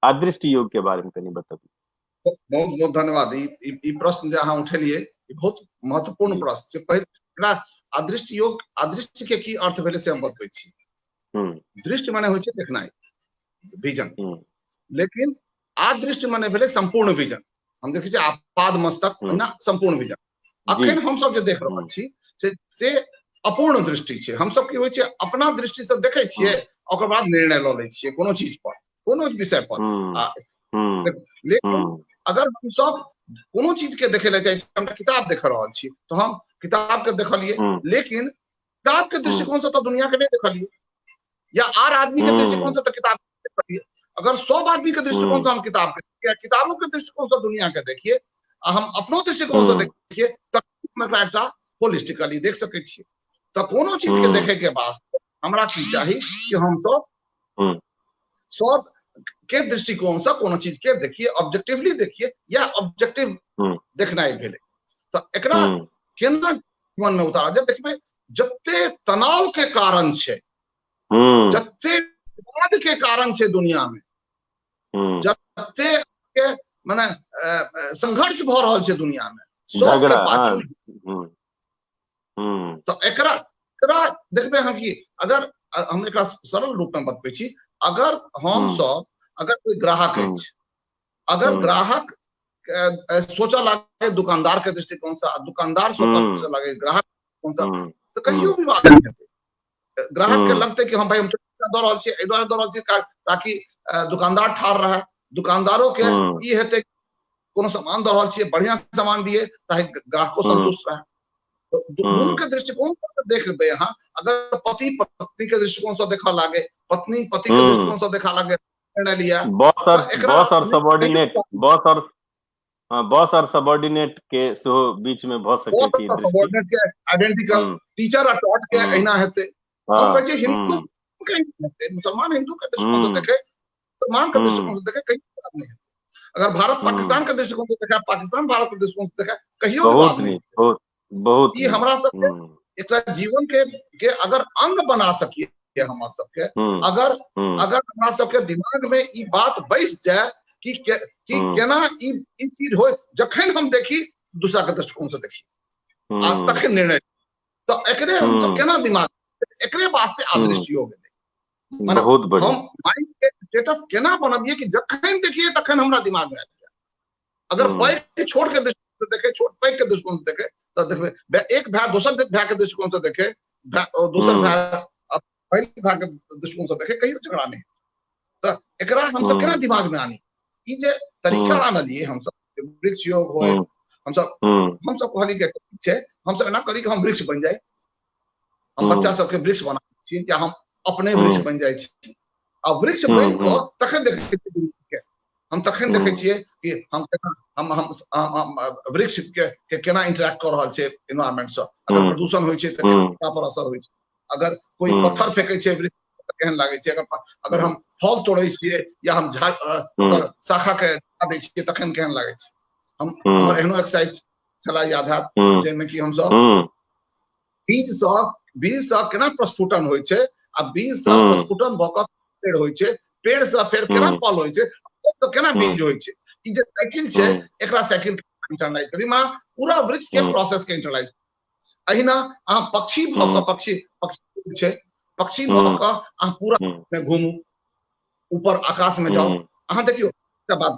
B: आदृष्टि योग के बारे में कनी बतबियौ।
C: बहुत बहुत धन्यवाद। ई प्रश्न जे अहाँ उठेलिए ई बहुत महत्वपूर्ण प्रश्न छै। पहिला अदृष्टि योग, अदृष्टि के की अर्थ भेलै से हम बतबै छी। दृष्टि माने होइ छै देखनाइ, विजन, लेकिन आदृष्टि माने भेलै संपूर्ण विजन। हम देखै छियै आपाद मस्तक ना संपूर्ण विजन। अखन हम सब जे देख रहल छी से अपूर्ण दृष्टि छै। हम सब की होइ छै अपना दृष्टि से देखै छियै, ओकर बाद निर्णय लऽ लै छियै कोनो चीज पर, कोनो विषय पर। लेकिन अगर हम सब कोनो चीज के देखे ला चाहे छी, हम किताब देख रहल छी तो हम किताब के देखलिए, लेकिन किताब के दृष्टिकोण से तो दुनिया के नहीं देखलिए, या आर आदमी के दृष्टिकोण से तो किताब देखलिए। अगर 100 आदमी के दृष्टिकोण से हम किताब के देखिए, किताबों के दृष्टिकोण से दुनिया के देखिए, हम अपनो दृष्टिकोण से देखिए, तक होलिस्टिकली देख सके छियै। तो कोनो चीज के देखे के वास्ते हमरा की चाहिए कि हम सब के दृष्टिकोण से कोनो चीज के देखिए, ऑब्जेक्टिवली देखिए, या ऑब्जेक्टिव देखनाइ भेले। तो एकरा केना जीवन में उतारा जाए? देखिए जत्ते तनाव के कारण छे, जत्ते विवाद के कारण छे दुनिया में, जत्ते के माने संघर्ष भ रहल छे दुनिया में, सब के पाछू तो एकरा देखबे हम कि अगर हम एकरा सरल रूप में बतबै छी, अगर हम सब अगर कोई ग्राहक अछि, अगर ग्राहक सोचा लागे दुकानदार के दृष्टिकोण से, दुकानदार सोचा लागे ग्राहक के दृष्टिकोण से, तो कहियो विवाद नहीं हेतै। ग्राहक के लगते कि हम भाई हम दऽ रहल छी, एहि दुआरे दऽ रहल छी ताकि दुकानदार ठाड़ रहे, दुकानदारों के ई हेतै कोनो सामान दऽ रहल छी बढ़िया सामान दिए ताकि ग्राहको संतुष्ट रहे। तो दोनों के दृष्टिकोण से देख लेबे यहाँ, अगर पति पत्नी के दृष्टिकोण से देखा लागे, पत्नी पति के दृष्टिकोण से देखा लागे, निर्णय लिया
B: बॉस और सबऑर्डिनेट, बॉस और सबऑर्डिनेट के बीच में भ सकै छी,
C: सबऑर्डिनेट के आइडेंटिकल, टीचर और टॉट के एहिना हेतै। हम कहै छी हिंदू के हेतै, मुसलमान हिंदू के दृष्टिकोण से देखे, मुसलमान के दृष्टिकोण से देखे, कहीं बात नहीं है। अगर भारत पाकिस्तान के दृष्टिकोण से देखे, पाकिस्तान भारत के दृष्टिकोण से देखे, कहियो बात नहीं। बहुत ये हमरा सबके एकरा जीवन के अगर अंग बना सकिए हमरा सबके, अगर हमरा सबके दिमाग में ई बात बैस जाए कि केना ई चीज होय, जखन हम देखी दूसरा के दृष्टिकोण से देखी आ तखन निर्णय, तो एकरे हम सब केना दिमाग, एकरे वास्ते आदृष्टि हो गेलै। माने हम माइंड के स्टेटस केना बनबिए कि जखन देखिए तखन हमरा दिमाग में आबि जाए। अगर पैघ के छोट के दृष्टिकोण से देखे, छोट पैघ के दृष्टिकोण से देखे, तो देखबे एक भाई दोसर भाई के दृष्टिकोण से देखे, दोसर भाई पहले भाई के दृष्टिकोण से देखे, कहीं झगड़ा नहीं। तो एकरा हम सब केना दिमाग में आनी, ई जे तरीका आनलिए हम सब वृक्ष योग होय, हम सब कहली के छै, हम सब एना करी कि हम वृक्ष बन जाए, हम बच्चा सबके वृक्ष बना छी, या हम अपने वृक्ष बन जाए छी, आ वृक्ष बन के तखन देखे के हम तखन देखे छियै कि हम वृक्ष के केना इंटरेक्ट कर रहल छै एनवायरनमेंट से। अगर प्रदूषण होय छै त केना पर असर होय छै, अगर कोई पत्थर फेंकै छै वृक्ष केहन लागे छै, अगर हम फल तोड़े छियै या हम शाखा के दै छियै तखन केहन लागे छै। हमर एहनो एक्सरसाइज छला याद हैत, जाहिमे कि हम सब बीज से केना प्रस्फुटन होय छै, आ बीज से प्रस्फुटन भ क पेड़ होय छै, पेड़ से फेर केना फल होय छै, तो केना बीज होय छै। ई जे साइकिल छै, एकरा साइकिल इंटरलाइज करी, मां पूरा वृक्ष के प्रोसेस के इंटरलाइज। अहिना अहाँ पक्षी भ क पक्षी छै, पक्षी भ क अहाँ पूरा में घूमू, ऊपर आकाश में जाओ, अहाँ देखियो एकटा बात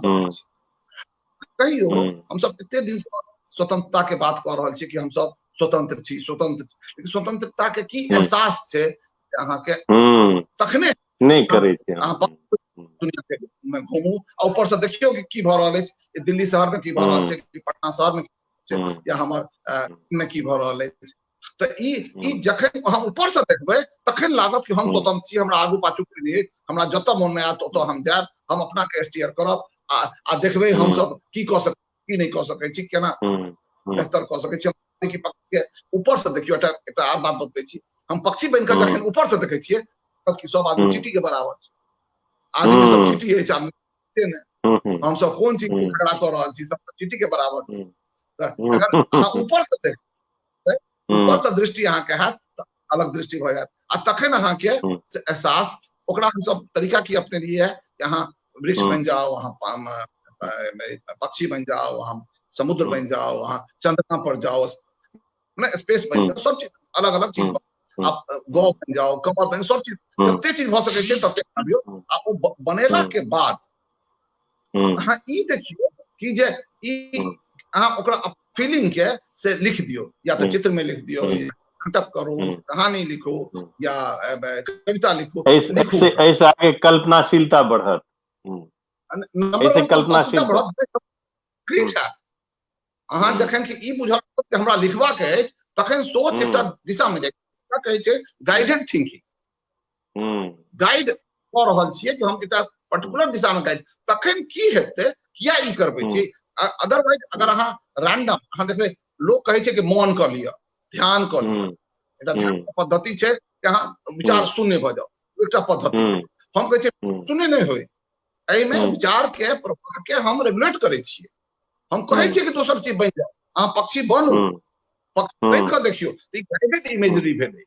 C: कहियो हम सब एते दिन से स्वतंत्रता के बात कर रहल छी कि हम सब स्वतंत्र छी, लेकिन स्वतंत्रता के की एहसास छै अहाँ के तखने
B: नहीं करे छै।
C: दुनिया के में घूमू, और ऊपर से देखियो कि की भ रहल अछि, दिल्ली शहर में की भ रहल छै, पटना शहर में छै, या हमर में की भ रहल अछि। तो ई जखन हम ऊपर से देखबै तखन लागत कि हम स्वतंत्र छी, हमरा आगू पाछू के लिए, हमरा जतऽ मन में आयत ओतऽ हम जायब, हम अपना के स्टीयर करब, आ देखबै हम सब की कऽ सकै, की नहीं कऽ सकै छी, केना बेहतर कऽ सकै छी। कि पक्षी के ऊपर से देखियो, एकटा आर बात बतबै छी, हम पक्षी बन के जखन ऊपर से देखै छियै कि सब आदमी चींटी के बराबर छै, आदमी सब चींटी है, आदमी ने हम सब कोन चीज के झगड़ा कर रहल छी, सब चींटी के बराबर छी। अगर अहाँ ऊपर से देखबै, ऊपर से दृष्टि अहाँ के हैत त अलग दृष्टि भ जायत, आ तखन अहाँ के एहसास, ओकरा हम सब तरीका की अपने लिए है कि अहाँ वृक्ष बन जाओ, अहाँ पक्षी बन जाओ, अहाँ समुद्र बन जाओ, अहाँ चंद्रमा पर जाओ, स्पेस बन जाओ, सब चीज अलग अलग चीज, आप गौ बन जाओ, कमल बन, सब चीज जते चीज भ सकै छै तते बनाबियो। आ ओ बनेला के बाद अहाँ ई देखियो कि जे ई अहाँ ओकरा फीलिंग के से लिख दियो, या तो चित्र में लिख दियो, नाटक करो, कहानी लिखो, या कविता लिखो,
B: ऐसे आगे कल्पनाशीलता बढ़त, ऐसे कल्पनाशीलता
C: बढ़त। अहाँ जखन कि ई बुझल कि हमरा लिखबा के अछि, तखन सोच एकटा दिशा में जाय, ओकरा कहै छै गाइडेड थिंकिंग। गाइड कऽ रहल छियै कि हम एकटा पर्टिकुलर दिशा में गाइड, तखन की हेतै, किया ई करबै छी। अदरवाइज अगर अहाँ रैंडम, अहाँ देखबै लोग कहै छै कि मौन कर लिअ, ध्यान कर लिअ, एकटा ध्यान पद्धति छै कि अहाँ विचार शून्य भऽ जाओ, एकटा पद्धति। हम कहै छियै शून्य नहीं होय, एहिमे विचार के प्रवाह के हम रेगुलेट करै छियै। हम कहै छियै कि दोसर चीज बनि जाओ, अहाँ पक्षी बनू, पक्षी बनि कऽ देखियौ, ई गाइडेड इमेजरी भेलै।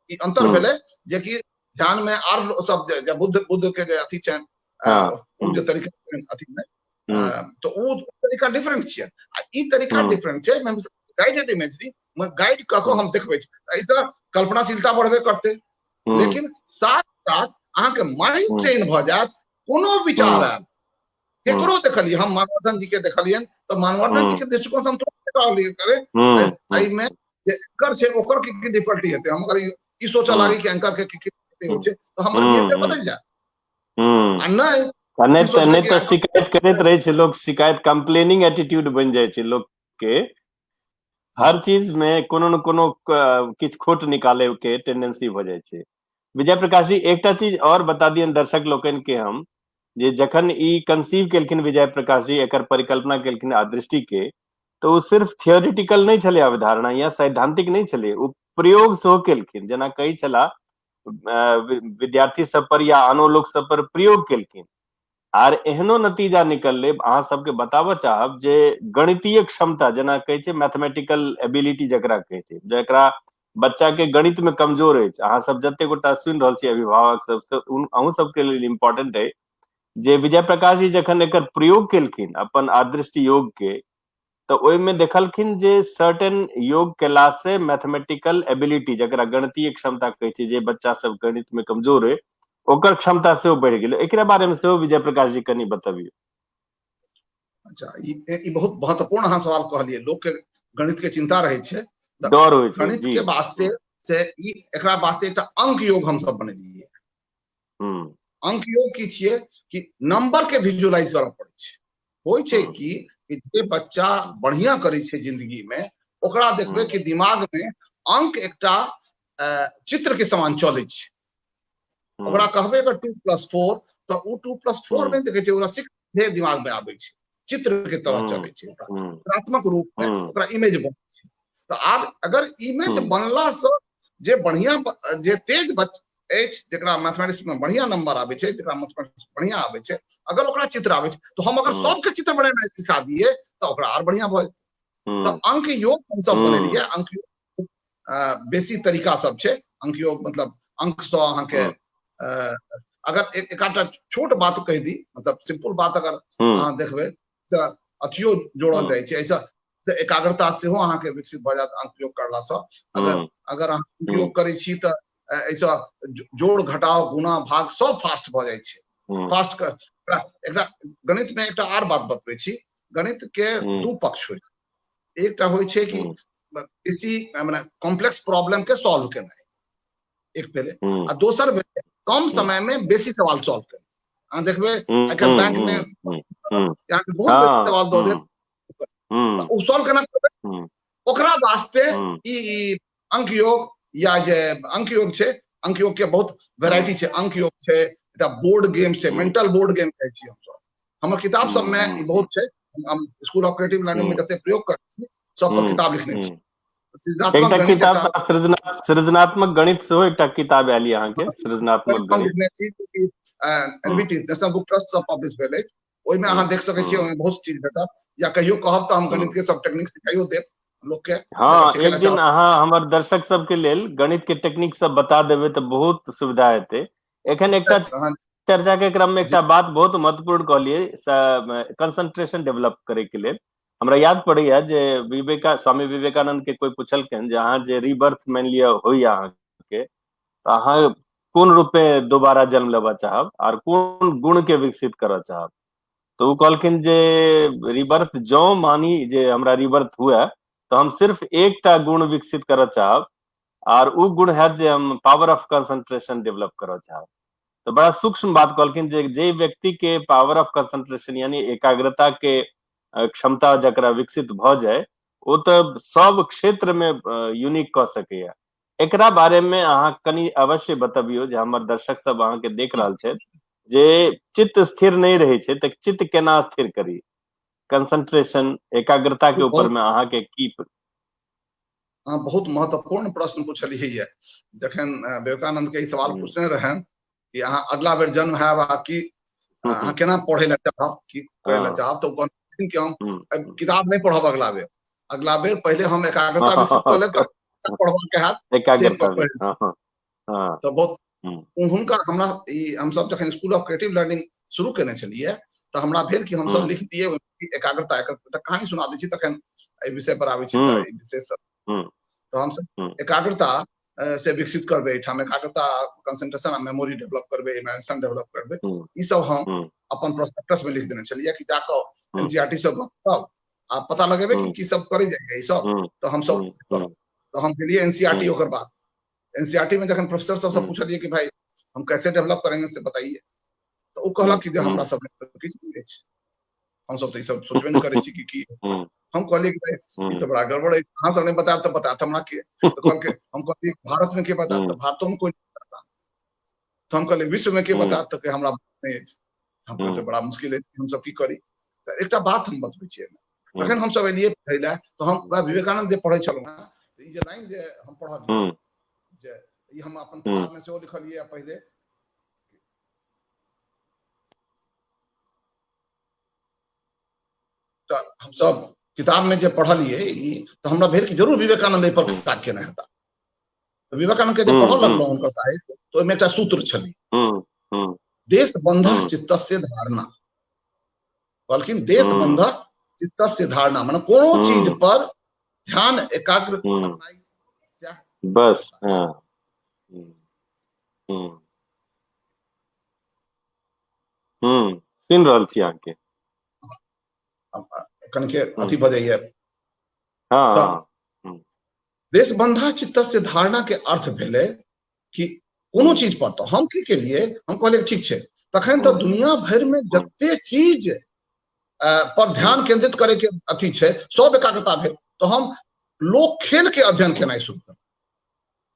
C: ई अंतर भेलै जे कि ध्यान में आर सब बुद्ध के जे अथी छनि, उ जे तरीका अथी में, तो उ तरीका डिफरेंट छियै, आ ई तरीका डिफरेंट छै। गाइडेड इमेजरी में गाइड कऽ कऽ हम देखबै छी, ऐसा कल्पनाशीलता बढ़बे करतै, लेकिन साथ साथ अहाँ के माइंड ट्रेन भऽ जायत। कोनो विचार आयल, केकरो देखलियै, हम मानवर्धन जी के देखलियन, तो मानवर्धन जी के दृष्टिकोण से हम तुरंत करे एहि में जे एंकर छै ओकर की डिफिकल्टी हेतै। हम अगर ई सोचऽ लागी कि एंकर के की होइ छै, तो हमर बिहेवियर बदल जाए। आ
B: नहीं तो शिकायत करैत रहे छै लोग, शिकायत कंप्लेनिंग एटीट्यूड बन जाय छै लोग के, हर चीज में कोनो न कोनो किछ खोट निकाले के टेंडेंसी भ जाय छै। विजय प्रकाश जी, एकटा चीज और बता दियन दर्शक लोकन के हम, जे जखन ई कंसीव केलखिन विजय प्रकाश जी, एकर परिकल्पना केलखिन आदृष्टि के, तो वो सिर्फ थियोरिटिकल नहीं छले अवधारणा या सैद्धांतिक नहीं छले, वो प्रयोग सेहो केलखिन। जेना कही छला विद्यार्थी सब पर या आनो लोग सब पर प्रयोग केलखिन, आर एहनो नतीजा निकलले, अहाँ सबके बताबऽ चाहब जे गणितीय क्षमता, जेना कहै छै मैथमेटिकल एबिलिटी जकरा कहै छै, जकरा बच्चा के गणित में कमजोर अछि, अहाँ सब जते गोटा सुनि रहल छी अभिभावक सब, अहूँ सबके लेल इम्पोर्टेंट है जे विजय प्रकाश जी जखन एकर प्रयोग केलखिन अपन आदृष्टि योग के, तो ओहिमे देखलखिन जे सर्टेन योग केला से मैथमेटिकल एबिलिटी, जकरा गणितीय क्षमता कहै छै, जे बच्चा सब गणित में कमजोर है ओकर क्षमता सेहो बढ़ि गेलै। एकरा बारे में सेहो विजय प्रकाश जी कनि बतबियौ।
C: अच्छा, ई बहुत महत्वपूर्ण अहाँ सवाल कहलियै। लोक के गणित के चिंता रहै छै,
B: डर होइ छै
C: गणित के वास्ते से ई एकरा वास्ते एकटा अंक योग हम सब बनेलियै। अंक योग की छियै कि नंबर के विजुअलाइज करऽ पड़ै छै। होइ छै कि जे बच्चा बढ़िया करै छै जिंदगी में, ओकरा देखबै कि दिमाग में अंक एकटा चित्र के समान चलै छै। ओकरा कहबै अगर 2+4, तो उ 2+4 में देखै छै ओकरा सीधे दिमाग में आबै छै, चित्र के तरह चलै छै, ओकरा चित्रात्मक रूप में ओकरा इमेज बनै छै। तो आब अगर इमेज बनला से जे बढ़िया, जे तेज बच्चा अछि, जेकरा मैथमेटिक्स में बढ़िया नंबर आबै छै, जेकरा मैथमेटिक्स बढ़िया आबै छै, अगर ओकरा चित्र आबै छै, तो हम अगर सबके चित्र बनेनाइ सिखा दिए तो ओकरा और बढ़िया भऽ जेतै। तो अंक योग हम सब बनेलियै। अंक योग बेसी तरीका सब छै। अंक योग मतलब अंक सँ अहाँ के अगर एकटा छोट बात कहि दी, मतलब सिंपल बात अगर अहाँ देखबै तऽ अथियो जोड़ल जाइ छै, ऐसा एकाग्रता सेहो अहाँ के विकसित भऽ जायत अंक योग करला सँ। अगर अहाँ अंक योग करै छी तऽ ऐसा जोड़ घटाव गुणा भाग सब फास्ट भऽ जाइ छै। फास्ट एकटा गणित में एकटा आर बात बतबै छी। गणित के दू पक्ष होइ छै। एकटा होइ छै कि बेसी माने कॉम्प्लेक्स प्रॉब्लम के सॉल्व केनाइ, एक पहले, आ दोसर भेलै कम समय में बेसी सवाल सॉल्व करना। अहाँ देखबै आइकाल्हि बैंक में यहाँ के बहुत बेसी सवाल दऽ देत, उ सॉल्व केना करबै, ओकरा वास्ते ई अंक योग या जे अंक योग छै, अंक योग के बहुत वेराइटी छै। अंक योग छै, एकटा बोर्ड गेम छै, मेंटल बोर्ड गेम कहै छी हमसब। हमर किताब सब में ई बहुत छै। हम स्कूल ऑफ क्रिएटिव लर्निंग में जते प्रयोग करै छी, सब पर किताब लिखने छी।
B: एकटा किताब सृजनात्मक गणित सेहो एकटा किताब आयल अहाँ के, सृजनात्मक गणित
C: एनबीटी नेशनल बुक ट्रस्ट सँ पब्लिश भेल अछि। ओहि में अहाँ देख सकै छियै, ओहि में बहुत चीज भेटत। या कहियो कहब तऽ हम गणित के सब टेक्निक सिखाइयो देब लोक के।
B: हाँ, एक दिन अहाँ हमर दर्शक सब के लेल गणित के टेक्निक सब बता देबै तऽ बहुत सुविधा हेतै। एखन एकटा चर्चा के क्रम में एकटा बात बहुत महत्वपूर्ण कहलियै, कंसंट्रेशन डेवलप करे के लेल। हमरा याद पड़ैया जे स्वामी विवेकानंद के कोई पूछलखिन जे अहाँ जे रीबर्थ मान लिया होइया अहाँ के, तो अहाँ कोन रूपे दोबारा जन्म लेबा चाहब आर कोन गुण के विकसित करऽ चाहब। तो वो कहलखिन जे रीबर्थ जो मानी जे हमरा रीबर्थ हुआ, तो हम सिर्फ एकटा गुण विकसित करऽ चाहब, आर उ गुण है जे हम पावर ऑफ कंसंट्रेशन डेवलप करऽ चाहब। तो बड़ा सूक्ष्म बात कहलखिन जे व्यक्ति के पावर ऑफ कंसंट्रेशन यानी एकाग्रता के क्षमता जकरा विकसित भऽ जाए, ओ तऽ सब क्षेत्र में यूनिक कऽ सकैया। एकरा बारे में अहाँ कनी अवश्य बतबियो जे हमर दर्शक सब अहाँ के देख रहल छै जे चित्त स्थिर नहीं रहे छै त चित्त केना स्थिर करी, कंसंट्रेशन एकाग्रता के ऊपर में अहाँ के की?
C: बहुत महत्वपूर्ण प्रश्न पूछलियै है। जखन विवेकानंद के ई सवाल पूछने रहे कि अहाँ अगला बेर जन्म हैब आ कि अहाँ केना पढ़े ला चाहब, की करे ला चाहब, तो कहलखिन कि हम किताब नहीं पढ़ब अगला बेर पहले हम एकाग्रता विकसित कर लेब, पढ़ब के हाथ
B: एकाग्रता
C: तो बहुत हुनका हमरा हम सब जखन स्कूल ऑफ क्रिएटिव लर्निंग शुरू केने छलियै तो हमरा भेल कि हम सब लिख दिए एकाग्रता कहानी सुना दै छी तखन एहि विषय पर आबै छी त विशेष तो हम सब एकाग्रता से विकसित करबे, एकाग्रता कंसंट्रेशन आ मेमोरी डेवलप करबे, इमेजिनेशन डेवलप करबे, ई सब हम अपन प्रोस्पेक्टस में लिख देने छलियै कि जाके एनसीईआरटी से तब आ पता लगेबे कि की सब करे जाइए ई सब, तो हम सब तो हम गेलिए एनसीईआरटी। ओकर बाद एनसीईआरटी में जखन प्रोफेसर सबसे पूछलिए कि भाई हम कैसे डेवलप करेंगे से बताइए, तो वो कहलक कि हमरा सब किछ नहीं छै, हम सब तो ई सब सोचबे नहीं करे छी कि हम कहलिए कि भाई ई तो बड़ा गड़बड़ है, कहां से नहीं बताया तो बता हमरा के, तो कहल के हम कहलिए भारत में के बता, तो भारत में कोई नहीं बताता, तो हम कहलिए विश्व में के बता, तो के हमरा नहीं है, हम कहलिए बड़ा मुश्किल है, हम सब की करी। तो एकटा बात हम बतबै छियै, तखन हम सब एलिए पढ़ै ला, तो हम विवेकानंद जे पढ़ै छलौ हां, ई जे लाइन जे हम पढ़लिए जे ई हम अपन किताब में सेहो लिखलिए पहले, तो हम सब किताब में जे पढ़लिए तो हमरा भेल कि जरूर विवेकानंद एहि पर काज केने हेता। तो विवेकानंद के जे पढ़ल लगलौ हुनकर साहित्य, तो ओहिमे एकटा सूत्र छलै, देश बंधः चित्तस्य धारणा, कहलखिन देश बंधः चित्तस्य धारणा, माने कोनो चीज पर ध्यान एकाग्र करनाई
B: बस। सुन रहल छी अहाँके
C: कनके अथी भ जाइए। देश बंधा चित्तस्य धारणा के अर्थ भेलै कि कोनो चीज पर, तो हम की केलिए, हम कहलिए ठीक छै, तखन तो दुनिया भर में जते चीज पर ध्यान केंद्रित करे के अथी छै सब एकाग्रता भेल, तो हम लोक खेल के अध्ययन केनाइ शुरू कर,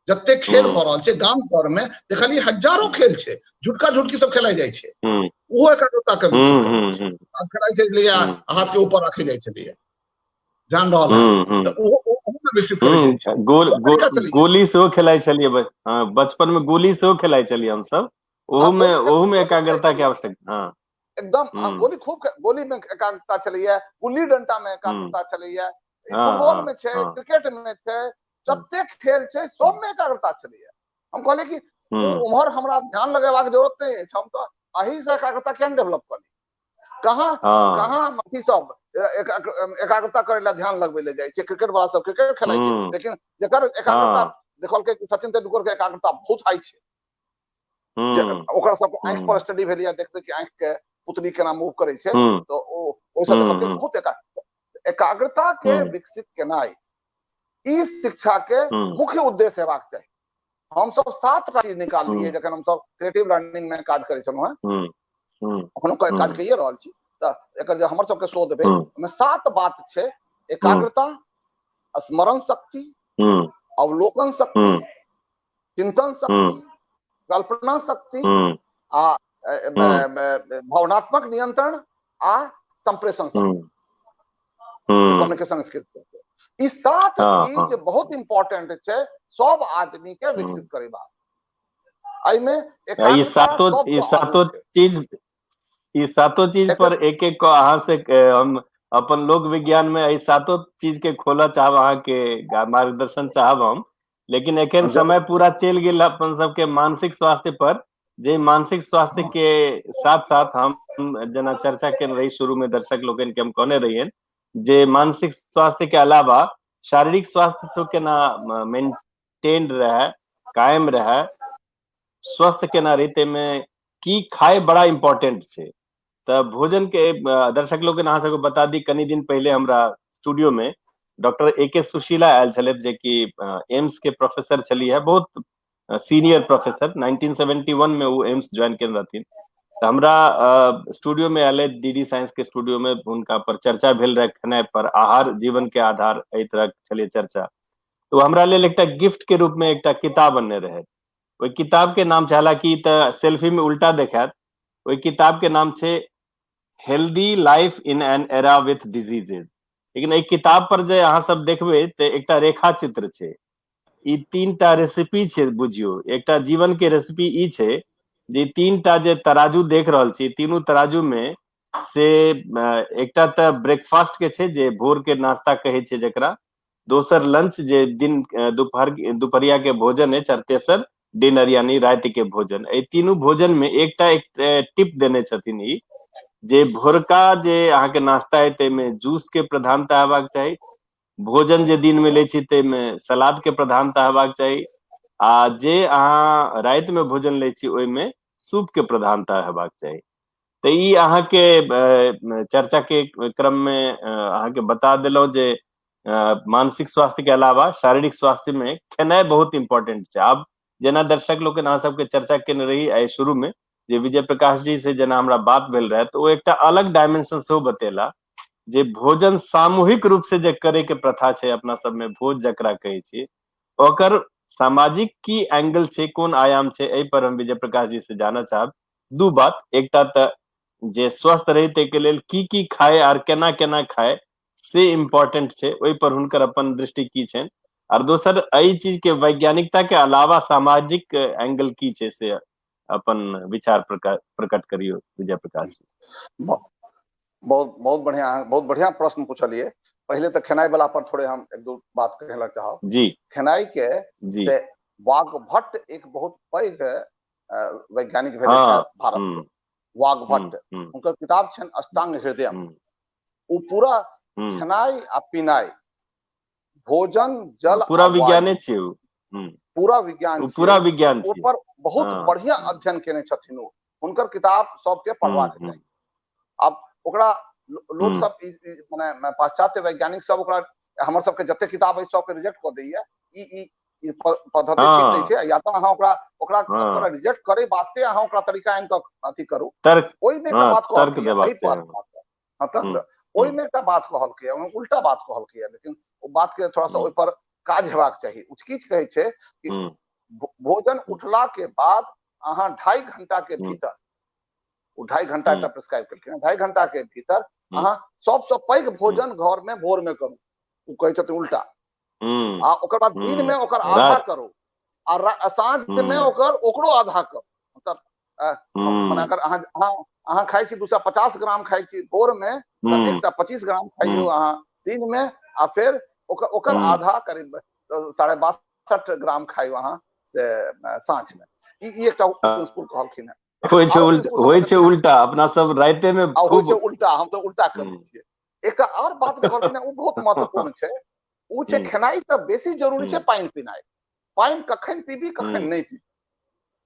C: जते खेल भ रहल छै गाम घर में देखलिए हजारों खेल छै, झुटका झुटकी सब खेलाइ जाइ छै, वो एकाग्रता के खेलाइ छै लिए हाथ के ऊपर रखे जाइ छलिए, ध्यान रहल है, तो वो विकसित करै छै।
B: गोली सेहो खेलाइ छलिए, बचपन में गोली सेहो खेलाइ छलिए हम सब, ओहू में एकाग्रता के आवश्यकता
C: एकदम गोली खूब, गोली में एकाग्रता चलिए, गुल्ली डंडा में एकाग्रता चलिए, फुटबॉल में छै, क्रिकेट में छै, जते खेल छै सब में एकाग्रता चलिए। हम कहलिए कि उम्हर हमरा ध्यान लगेबाक जरूरत नहीं है, हम तो अही से एकाग्रता केन डेवलप करी, कहाँ अथी सब एकाग्रता करे ला ध्यान लगबे ले जाय छै, क्रिकेट वाला सब क्रिकेट खेलाइ छै, लेकिन जेकर एकाग्रता देखल के सचिन तेंदुलकर के एकाग्रता बहुत हाई छै, ओकर सब आंख पर स्टडी भेल या देखते कि आंख के पुतली केना मूव करे छै, तो ओ सब देखल के बहुत एकाग्रता के विकसित केनाई ई शिक्षा के मुख्य उद्देश्य हेबाक चाही। हम सब 7टा चीज निकाल लिए जखन हम सब क्रिएटिव लर्निंग में काज करे छलौ हैं, अखनो काज कइए रहल छी, त एकर जे हमर सब के शोध भेल ओमे 7 बात छै, एकाग्रता, स्मरण शक्ति, अवलोकन शक्ति, चिंतन शक्ति, कल्पना शक्ति आ भावनात्मक नियंत्रण आ संप्रेषण शक्ति, कम्युनिकेशन स्किल्स। ई 7 चीज बहुत इंपॉर्टेंट छै सब आदमी के विकसित करेबा। एमे
B: ई सातों चीज पर एक एक को अहाँ से हम अपन लोक विज्ञान में ई सातों चीज के खोला चाहब, अहाँ के मार्गदर्शन चाहब हम, लेकिन एखन समय पूरा चल गेल अपन सबके मानसिक स्वास्थ्य पर, जे मानसिक स्वास्थ्य के साथ साथ हम जना चर्चा केने रही शुरू में दर्शक लोगन के हम कहने रहिए जे मानसिक स्वास्थ्य के अलावा शारीरिक स्वास्थ्य से केना मेंटेन रहे, कायम रहे, स्वस्थ केना रीते में की खाए बड़ा इम्पोर्टेंट छै। तो भोजन के दर्शक लोग अहाँ सबके बता दी, कनी दिन पहले हमरा स्टूडियो में डॉक्टर ए.के. सुशीला आयल छलथि, जे कि एम्स के प्रोफेसर छली है, बहुत सीनियर प्रोफेसर, 1971 में वो एम्स ज्वाइन केने रहथिन, तो हमरा स्टूडियो में आयल डीडी साइंस के स्टूडियो में, उनका पर चर्चा भेल रहे खेनाइ पर, आहार जीवन के आधार, एहि तरह चलिए चर्चा। तो हमरा लेल एकटा गिफ्ट के रूप में एकटा किताब अनने रहे। ओहि किताब के नाम छै, हालांकि तऽ सेल्फी में उल्टा देखात, ओहि किताब के नाम छै healthy life in an era with diseases. लेकिन एहि किताब पर जे अहाँ सब देखबै तऽ एकटा रेखा चित्र छै, ई 3टा रेसिपी छै बुझियो। एकटा जीवन के रेसिपी ई छै जे 3टा जे तराजू देख रहल छी, तीनू तराजू में से एकटा तऽ ब्रेकफास्ट के छै जे भोर के नाश्ता कहै छै जकरा, दोसर लंच जे दिन दुपहरिया के भोजन है, और तेसर डिनर यानी राति के भोजन। एहि तीनू भोजन में एकटा एक टिप देने छथिन ई जे भोरका जे अहाँके नाश्ता है ताहिमे जूस के प्रधानता हेबाक चाही, भोजन जे दिन में लै छी ताहिमे सलाद के प्रधानता हेबाक चाही, आ जे अहाँ राति में भोजन लै छी ओहिमे सूप के प्रधानता हेबाक चाही। तऽ ई अहाँके चर्चा के क्रम में अहाँके बता देलहुं जे मानसिक स्वास्थ्य के अलावा शारीरिक स्वास्थ्य में खेनाइ बहुत इंपॉर्टेंट छै। आब जेना दर्शक लोग अहाँ सबके चर्चा केने रही आइ शुरू में जे विजय प्रकाश जी से जेना हमरा बात भेल रहे, तो वो एकटा अलग डायमेंशन सेहो बतेला जे भोजन सामूहिक रूप से जे करे के प्रथा छै अपना सब में, भोज जकरा कहै छी, ओकर सामाजिक की एंगल छै, कोन आयाम छै, एहि पर हम विजय प्रकाश जी से जानना चाहब। दू बात, एकटा तऽ जे स्वस्थ रहे ताहिके लेल की खाए आर केना केना खाए से इम्पोर्टेंट छै, ओहि पर हुनकर अपन दृष्टि की छनि, और दोसर एहि चीज के वैज्ञानिकता के अलावा सामाजिक एंगल की छै से अपन विचार प्रकट करियो विजय प्रकाश जी।
D: बहुत बहुत बढ़िया प्रश्न पूछलिए। पहले तो खेनाई वाला पर थोड़े हम एक दो बात कहला चाहब
B: जी।
D: खेनाई के
B: जी।
D: से वाघभट्ट एक बहुत पैघ वैज्ञानिक भेले भारत, वाघभट्ट, उनकर किताब छन अष्टांग हृदयम। वो पूरा खेनाई आ पिनाई, भोजन, जल,
B: पूरा विज्ञाने छै,
D: पूरा विज्ञान,
B: पूरा विज्ञान छै,
D: ऊपर बहुत बढ़िया अध्ययन केने छथिन। उनकर किताब सबके पढ़बाक चाही। अब ओकरा लोग सब माने पाश्चात्य वैज्ञानिक सब ओकरा हमर सबके जते किताब है सबके रिजेक्ट कर दैया। ई पद्धति ठीक नहीं छै, या तो अहाँ ओकरा रिजेक्ट करे वास्ते अहाँ ओकरा तरीका आनि क अथी करू। ओइ में एकटा बात कहल के ओइ में एकटा बात कहल के उल्टा बात कहल के, लेकिन ओ बात के थोड़ा सा ओइ पर काज हेबाक चाही। उचकीच कहै छै कि भोजन उठला के बाद अहाँ 2.5 घंटा के भीतर, 2.5 घंटा एकटा प्रिस्क्राइब केलखिन, 2.5 घंटा के भीतर अहाँ सबसे पैघ भोजन घर में भोर में करू। ओ कहै छथिन उल्टा। आ ओकर बाद दिन में ओकर आधा करू, आ साँझ में ओकरो आधा करू। मतलब माने अगर अहाँ खाइ छी 250 ग्राम खाइ छी भोर में, तऽ 125 ग्राम खाइयो अहाँ दिन में, आ फिर ओकर आधा करीब 62.5 ग्राम खाइयो अहाँ साँझ में। ई एकटा प्रिंसिपल कहलखिन है।
B: होइ छै उल्टा, अपना सब राइते में
D: खूब उल्टा, हम तो उल्टा करै छियै। एकटा और बात कहलखिन है, ओ बहुत महत्वपूर्ण छै। ओ छै खेनाई तऽ बेसी जरूरी छै पानि पीनाई। पानि कखन पीबी कखन नहीं पीबी,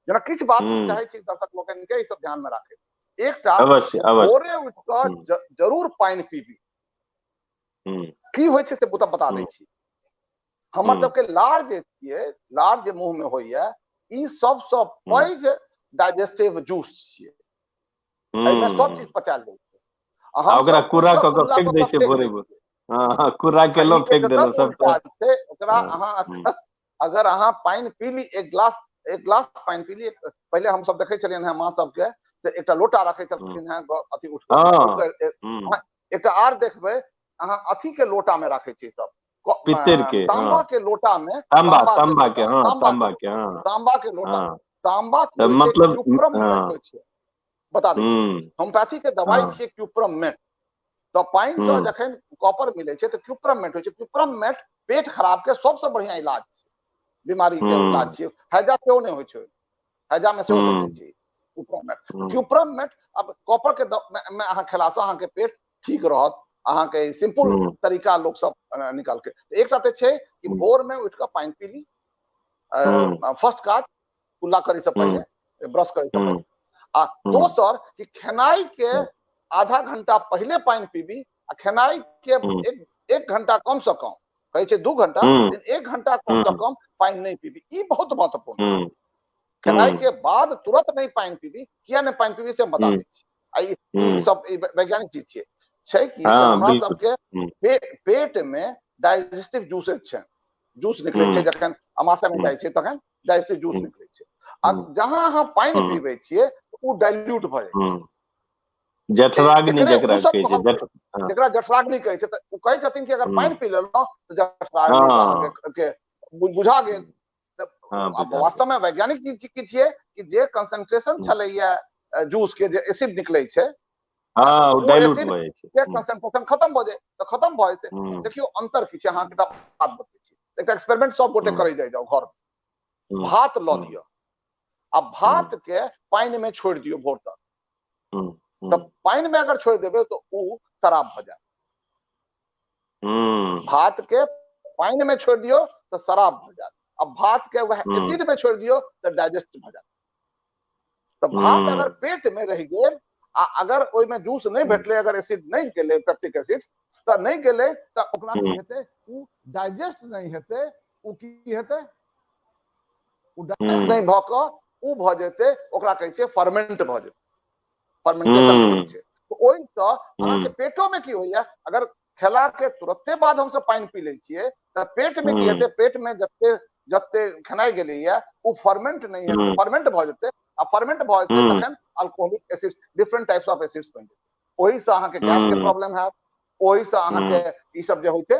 D: जेना किछु बात हम चाहे छी दर्शक लोकनि के ई सब ध्यान में राखे। एकटा भोरे उठ कऽ जरूर पानि पीबी। की होइ छै से बता दै छी। हमर सबके लार जे छियै, लार जे मुंह में होइया, ई सबसँ पैघ डाइजेस्टिव जूस छियै। एहिमे सब चीज पचायल जाइ छै।
B: ओकरा कूड़ा कऽ के फेंक दै छै भोरे भोर। हां, कूड़ा केलो फेंक देलो सब।
D: ओकरा अहाँ अगर अहाँ पानि पी ली, एक गिलास पानि पी ली। पहले हम सब देखे छलियन हैं माँ सबके से एकटा लोटा रखे छलखिन हैं अथी उठ कऽ। एकटा आर देखबै अहाँ अथी के लोटा में राखे छी सब,
B: पित्तर के,
D: तांबा के लोटा में,
B: तांबा के लोटा,
D: तांबा के
B: मतलब
D: क्यूप्रमेट होइ छै। बता दै छी, होम्योपैथी के दवाई छियै क्यूप्रमेट। तो पानि से जखन कॉपर मिले छै तो क्यूप्रमेट होइ छै। क्यूप्रमेट पेट खराब के सबसे बढ़िया इलाज छै, बीमारी के इलाज छै। हैजा सेहो नहीं होइ छै, हैजा में सेहो दे दै छै क्यूप्रमेट। क्यूप्रमेट अब कॉपर के में अहाँ खेला से अहाँ के पेट ठीक रहत। अहाँ के सिंपल तरीका लोग सब निकाल के। एकटा ते छै कि भोर में उठ के पानी पी ली, फर्स्ट काज कुल्ला करे से पहले, ब्रश करे से पहले। आ दोसर कि खेनाई के आधा घंटा पहले पानी पीबी, आ खेनाई के एक घंटा कम से कम, कहे छै 2 घंटा, लेकिन 1 घंटा कम से कम पानी नहीं पीबी। ई बहुत महत्वपूर्ण है। खेनाई के बाद तुरंत नहीं पानी पीबी। किया नहीं पानी पीबी से हम बता दै छी। ई सब वैज्ञानिक चीज छै कि हमरा सबके पेट में डाइजेस्टिव जूसेस छै। जूस निकले छै जखन अमाशय में जाइ छै तखन जाइ छै जूस निकले छै। अब जहां अहाँ पानि पीबै छियै ओ डाइल्यूट भ जाइ छै,
B: जठराग्नि जकरा कहै छै,
D: जकरा जठराग्नि कहै छै। तऽ ओ कहै छथिन कि अगर पानि पी लेलहुँ तऽ जठराग्नि अहाँके बुझा गेल। वास्तव में वैज्ञानिक चीज की छियै कि जे कंसंट्रेशन छलैया जूस के, जे एसिड निकलै छै ओ एसिड के कंसंट्रेशन खत्म भ जाए, तऽ खत्म भ जेतै। देखियौ अंतर की छै, अहाँ एकटा बात बतबै छी, एकटा एक्सपेरिमेंट सब गोटे करै जाइ जाओ घर में। भात ल लिअ आ भात के पानि में छोड़ि दियौ भोर तक, तऽ पानि में अगर छोड़ि देबै तऽ ओ शराब भ जायत। भात के पानि में छोड़ि दियौ तऽ शराब भ जायत, अब भात के वह एसिड में छोड़ि दियौ तऽ डाइजेस्ट भ जायत। तऽ भात अगर पेट में रहि गेल आ अगर ओहिमे जूस नहि भेटलै, अगर एसिड नहीं गेलै, पेप्टिक एसिड तऽ नहीं गेलै, तऽ ओकरा की हेतै, ओ डाइजेस्ट नहीं हेतै। ओ की हेतै, ओ डाइजेस्ट नहीं भ कऽ ओ भ जेतै, ओकरा कहै छै फर्मेंट भ जेतै, फर्मेंटेशन कहै छै। ओहिसँ अहाँके पेटो में की होइया, अगर खेला के तुरंते बाद हमसब पानि पी लै छियै तऽ पेट में की हेतै, पेट में जते खेनाइ गेलैया ओ फर्मेंट नहीं हेतै, फर्मेंट भ जेतै। आ फर्मेंट भ जेतै तखन alcoholic acids, different types of acids बनि जेतै। ओहि से अहाँके गैस के प्रॉब्लम हैत, ओहि से अहाँके ई सब जे होइ छै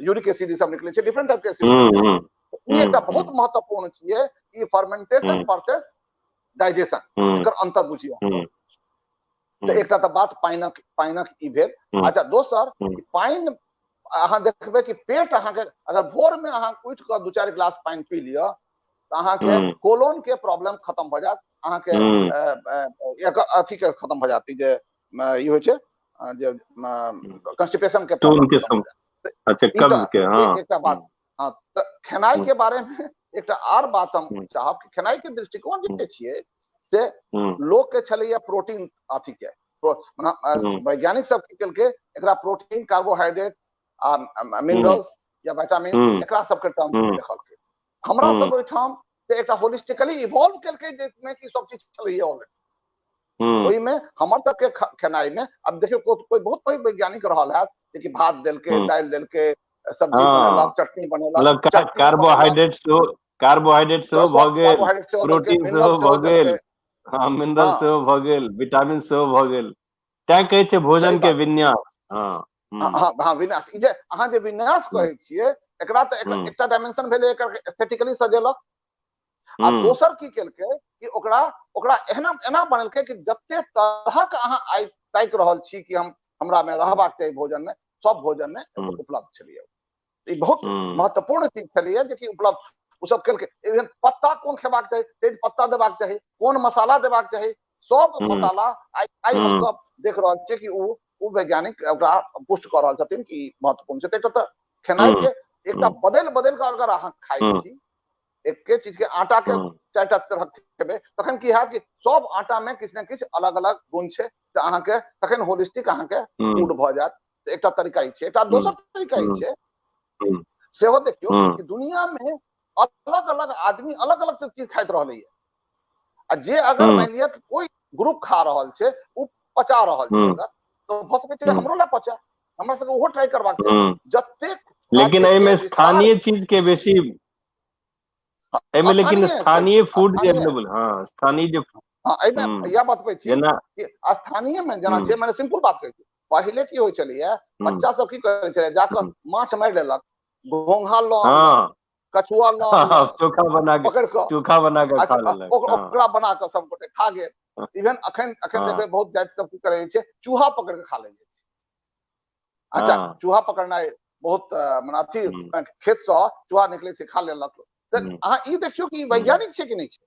D: यूरिक एसिड ई सब निकलै छै, डिफरेंट टाइप के एसिड। ई एकटा बहुत महत्वपूर्ण छियै, ई फर्मेंटेशन वर्सेस डाइजेशन, एकर अंतर बुझियौ। तऽ एकटा तऽ बात पानिक ई भेल। अच्छा, दोसर पानि अहाँ देखबै कि पेट अहाँके अगर भोर में अहाँ उठि कऽ 2-4 गिलास पानि पी लिअ तऽ अहाँके कोलोन के प्रॉब्लम खत्म भ जायत, अहाँके अथी के खत्म भ जायत, ई जे ई होइ छै जे कॉन्स्टिपेशन के प्रॉब्लम खत्म भ जायत।
B: अच्छा, कब्ज के।
D: एकटा बात। हाँ, तऽ खेनाइ के बारे में एकटा आर बात हम चाहब कि खेनाइ के दृष्टिकोण जे छियै से लोग के छलैया प्रोटीन अथी के, वैज्ञानिक सब की केलकै, एकरा प्रोटीन, कार्बोहाइड्रेट आ मिनरल्स या विटामिन एकरा सबके टर्म में देखलकै। हमरा सब ओहिठाम से एकटा होलिस्टिकली इवॉल्व केलकै, जिसमें कि सब चीज छलैया ऑलरेडी। ओहि में हमर सबके खेनाइ में अब देखियौ कोई बहुत पैघ वैज्ञानिक रहल है कि भात देलकै, दालि देलकै, सब्जी बनेलक, चटनी बनेलक,
B: कार्बोहाइड्रेट सेहो भ गेल, प्रोटीन सेहो भ गेल, मिनरल सेहो भ गेल, विटामिन सेहो भ गेल। तैं कहै छै भोजन के विन्यास।
D: हाँ, विन्यास। ई जे अहाँ जे विन्यास कहै छियै, एकरा तऽ एकटा डायमेंशन भेलै, एकर एस्थेटिकली सजेलक। आ दोसर की केलकै कि ओकरा एना बनेलकै कि जते तरहक अहाँ आइ ताकि रहल छी कि हमरा में रहबाक चाही भोजन में, सब भोजन में उपलब्ध छलियै। ई बहुत महत्वपूर्ण चीज छलियै जे कि उपलब्ध ओ सब केलकै। पत्ता कोन खेबाक चाही, तेज पत्ता देबाक चाही, कोन मसाला देबाक चाही, सब मसाला आइ हम सब देख रहल छियै कि ओ वैज्ञानिक ओकरा पुष्ट कऽ रहल छथिन कि महत्वपूर्ण छै। एकटा तऽ खेनाइ के एकटा बदल कऽ अगर अहाँ खाइ छी, एके चीज के आटा के 4टा तरह खेबै, तखन की हैत कि सब आटा में किछु ने किछु अलग अलग गुण छै, तऽ अहाँके तखन होलिस्टिक अहाँके फूड भऽ जायत। तऽ एकटा तरीका ई छै। एकटा दोसर तरीका ई छै, सेहो देखियौ कि दुनिया में अलग अलग आदमी अलग अलग चीज खाइत रहलै है, आ जे अगर मानि लिअ कोई ग्रुप खा रहल छै, ओ पचा रहल छै अगर, तो भऽ सकै छै हमरो लए पचा, हमरा सबके ओहो ट्राई करबाक चाही। जतेक
B: लेकिन एहिमे स्थानीय चीज के बेसी, एहिमे लेकिन स्थानीय फूड जे स्थानीय जे
D: एहिमे इएह बतबै छी कि स्थानीय में जेना छै, मैंने सिंपल बात कहै छी। पहिले की होइ छलैया, बच्चा सब की करै छलै, जाकऽ माछ मारि लेलक, घोंघा लऽ अनलक, कछुआ लऽ अनलक,
B: चोखा बना के खा लेलक,
D: ओकरा बना कऽ सब गोटे खा गेल। इवन अखन देखबै बहुत जाति सब की करे छै, चूहा पकड़ के खा ले छै। अच्छा, चूहा पकड़नाइ बहुत अथी, खेत से चूहा निकले छै, खा लेलक। तऽ अहाँ ई देखियौ कि वैज्ञानिक छै कि नहीं छै।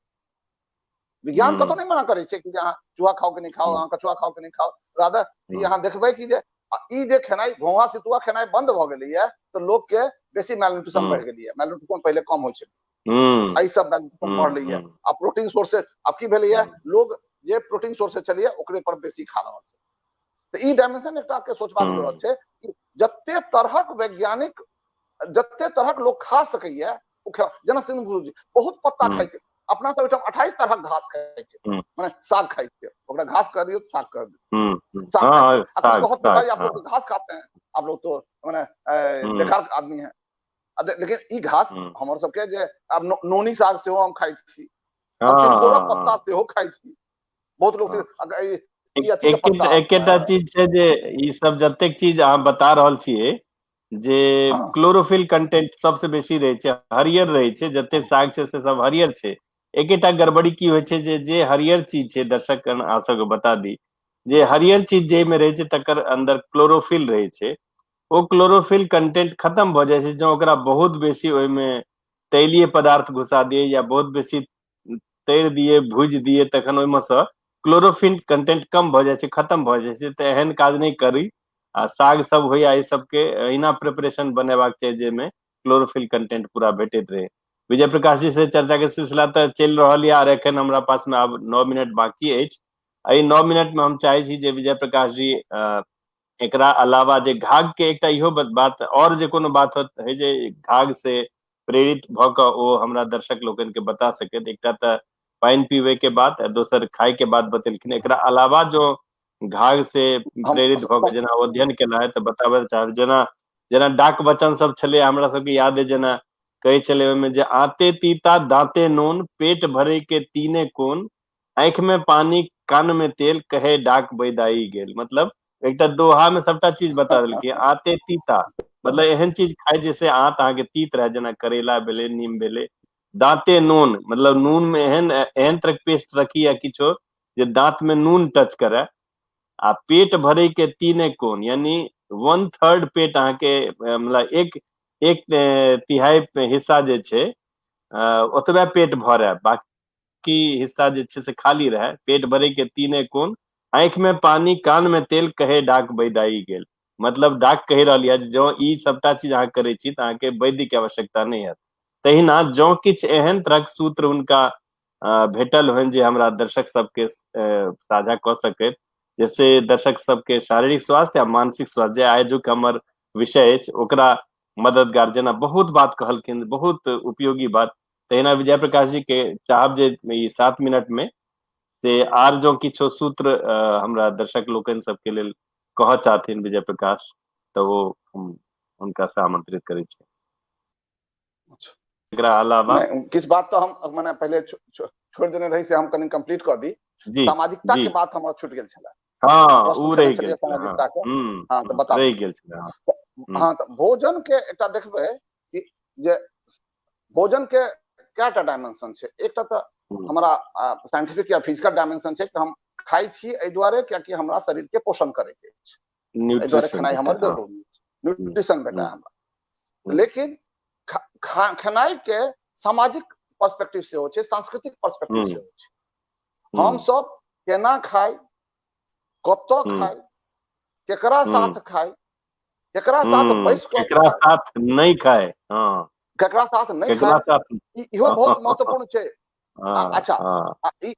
D: विज्ञान कतौ नहीं मना करे छै कि अहाँ चूहा खाओ कि नहीं खाओ, अहाँ कछुआ खाओ कि नहीं खाओ। रादर ई अहाँ देखबै कि जे ई जे खेनाइ घोंघा सितुआ खेनाइ बंद भऽ गेलैया, तऽ लोग के बेसी मैलन्यूट्रिशन बढ़ि गेलैया। मैलन्यूट्रिशन पहिले कम होइ छै, एहि सब मैलन्यूट्रिशन बढ़लैया। आ प्रोटीन सोर्सेज अब की भेलैया, लोग जे प्रोटीन सोर्सेज छलैया ओकरे पर बेसी खा रहल छै। तऽ ई डायमेंशन एकटा के सोचबाक जरूरत छै कि जते तरहक वैज्ञानिक, जते तरहक लोग खा सकैया, जेना सिंधु जी बहुत पत्ता खाइ छै, अपना सब ओहिठाम 28 तरहक घास खाइ छै, माने साग खाइ छै, ओकरा घास कह दियौ साग कह दियौ, साग खाइ छै। कोई कहत कि भाई आप लोग तो घास खाते हैं, आप लोग तो मैंने बेकार आदमी है। लेकिन ई घास हमर सबके जे अब नोनी साग से हम खाइ छी, तिलकोरक पत्ता से हो खाइ छी, बहुत लोग
B: एकेटा चीज छै जे ई सब जतेक चीज अहाँ बता रहल छियै जे क्लोरोफिल कंटेंट सबसे बेसी रहे छै, हरियर रहे छै, जते साग छै से सब हरियर छै। एकेटा गड़बड़ी की होइ छै जे हरियर चीज छै, दर्शक अहाँ सबके बता दी जे हरियर चीज जाहिमे रहे छै तकर अंदर क्लोरोफिल रहे छै, ओ क्लोरोफिल कंटेंट खत्म भ जाइ छै जँ ओकरा बहुत बेसी ओहिमे तैलीय पदार्थ घुसा दिए या बहुत बेसी तैर दिए, भूजि दिए, तखन ओहिमे से क्लोरोफिल कंटेंट कम भ जाइ छै, खत्म भ जाइ छै। तऽ एहन काज नहि करी, आ साग सब होइया एहि सबके अहिना प्रिपरेशन बनेबाक चाही जाहिमे क्लोरोफिल कंटेंट पूरा भेटैत रहे। विजय प्रकाश जी से चर्चा के सिलसिला तऽ चलि रहल यऽ, और एखन हमरा पास में आब 9 मिनट बाकी अछि। एहि 9 मिनट में हम चाहे छी जे विजय प्रकाश जी एकरा अलावा जे घाघ के एकटा इहो बात और जे कोनो बात है जे घाघ से प्रेरित भ कऽ ओ हमरा दर्शक लोकनि के बता सकैत। एकटा तऽ पानि पीबे के बात, दोसर खाय के बात बतेलखिन, एकरा अलावा जो घाघ से प्रेरित भ कऽ जेना अध्ययन केना है तऽ बताबऽ चाहब। जेना डाक वचन सब छलै, हमरा सबके याद है, जेना कहै छलै ओहिमे जे आते तीता दांते नून, पेट भरे के तीने कोन, आंख में पानी कान में तेल, कहे डाक बैदाई गेल। मतलब एकटा दोहा में सबटा चीज बता देलकै। आते तीता मतलब एहन चीज खाय जैसे आंत अहाँके तीत रहे, जेना करेला भेलै, नीम भेलै। दांते नून मतलब नून में एहन तरह पेस्ट रखी या किछो जे दांत में नून टच करे। आ पेट भरे के तीने कोन यानी 1/3 पेट अहाँके मतलब एक तिहाई हिस्सा जे छै ओतबे पेट भरे, बाकी हिस्सा जे छै से खाली रहे। पेट भरे के तीने कोन, आंख में पानी कान में तेल, कहे डाक बैदाई गेल। मतलब डाक कहि रहल यऽ जँ ई सबटा चीज अहाँ करै छी तऽ अहाँके वैद्य के आवश्यकता नहि हैत। तहिना जँ किछु एहन तरहक सूत्र हुनका भेटल होनि जे हमरा दर्शक सबके साझा कऽ सकैत, जैसे दर्शक सबके शारीरिक स्वास्थ्य या मानसिक स्वास्थ्य जे आजुक हमर विषय अछि ओकरा मददगार, जेना बहुत बात कहलखिन, बहुत उपयोगी बात। तहिना विजय प्रकाश जी के चाहब जे ई 7 मिनट में से आर जो किछो सूत्र हमरा दर्शक लोकनि सबके लेल कहऽ चाहथिन विजय प्रकाश, तऽ वो हुनका से आमंत्रित करै छी। एकरा अलावा
D: किछु बात तो हम मैंने पहले छोड़ देने रही से हम कनी कंप्लीट कर दी। सामाजिकता के बात हमरा छूट गेल छला।
B: हाँ उ रहि गेल
D: सामाजिकता के हाँ तो बता
B: रहि गेल छला।
D: हाँ तो भोजन के एकटा देखबै कि जे भोजन के कएटा डायमेंशन छै। एकटा तऽ हमरा साइंटिफिक या फिजिकल डायमेंशन छै कि हम खाइ छी एहि दुआरे कियाकि हमरा शरीर के पोषण करे के अछि, एहि दुआरे खेनाइ हमर जरूरी छै, न्यूट्रिशन भेटा हमरा। लेकिन खेनाइ के सामाजिक पर्सपेक्टिव से हो छै, सांस्कृतिक पर्सपेक्टिव से हो छै। हम सब केना खाइ, कतऽ खाइ, केकरा साथ खाइ, केकरा साथ बैस कऽ
B: केकरा साथ नहीं खाए,
D: केकरा साथ नहीं खाए, इहो बहुत महत्वपूर्ण छै। अच्छा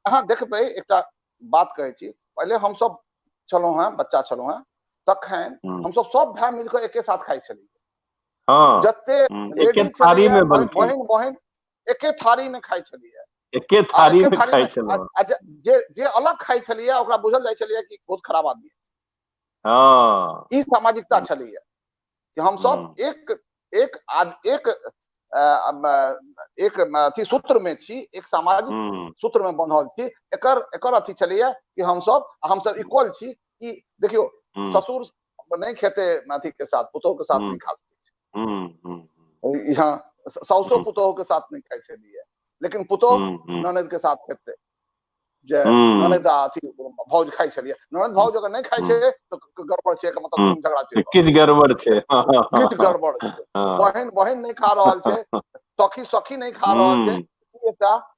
D: अहाँ देखबै एकटा बात कहै छी, पहले हम सब छलहुँ हैं, बच्चा छलहुँ हैं, तखन हम सब भाई मिलकर एके साथ खाइ छलियै। जते लेडीज छलैया बहिन एके थारी में खाइ छलियै,
B: एके थारी में खाइ छलहुँ।
D: जे अलग खाइ छलियै ओकरा बुझल जाइ छलियै कि बहुत खराब आदमी है। ई सामाजिकता छलैया कि हम सब एक अथी सूत्र में छी, एक सामाजिक सूत्र में बंधल छी। एकर अथी छलैया कि हम सब इक्वल छी। कि देखियो ससुर नहीं खेते अथी के साथ, पुतोह के साथ नहीं खा सकते, यहाँ साउसो पुतोह के साथ नहीं खाइ छलियै, लेकिन पुतोह ननद के साथ खेते। जे ननद अथी भौज खाइ छलियै, ननद भौज अगर नहीं खाइ छै तो गड़बड़ छै, मतलब झगड़ा छै,
B: किछु गड़बड़ छै,
D: किछु गड़बड़ छै। बहिन नहीं खा रहल छै, सखी नहीं खा रहल छै। एकटा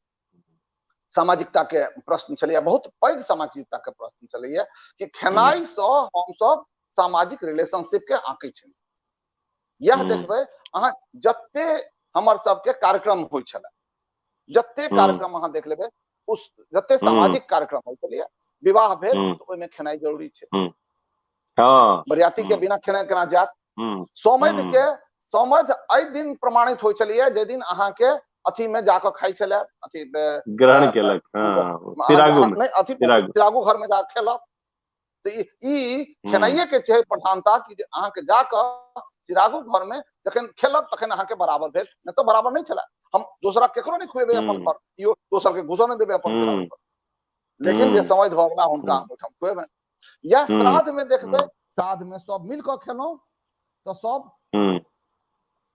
D: सामाजिकता के प्रश्न छलैया, बहुत पैघ सामाजिकता के प्रश्न छलैया कि खेनाइ सँ हम सब सामाजिक रिलेशनशिप के आंकै छी। यह देखबै अहाँ जते हमर सबके कार्यक्रम होइ छलै, जते कार्यक्रम अहाँ देख लेबै, उस जते सामाजिक कार्यक्रम होइ छलैया, विवाह भेल तऽ ओहिमे खेनाइ जरूरी छै। बरियाती के बिना खेनाइ केना जायत। सोमैध एहि दिन प्रमाणित होइ छलैया जाहि दिन अहाँके अथी में जाकर खाइ छलै, अथी
B: ग्रहण केलक,
D: तिरागु घर में जाकर खेलक। तो ई खेनाइये के छै प्रधानता कि अहाँके जाकर चिरागो घर में जखन खेलक तखन अहाँ के बराबर भेल, नहीं तो बराबर नहीं छला। हम दूसरा केकरो नहीं खुएबे अपन घर, इहो दोसर के घुसो नहीं देबे अपन चिरागो घर, लेकिन जे समझ भ गेला हुनका ओठाम खुएबे। या श्राद्ध में देखबे, श्राद्ध में सब मिल के खेलौं तो सब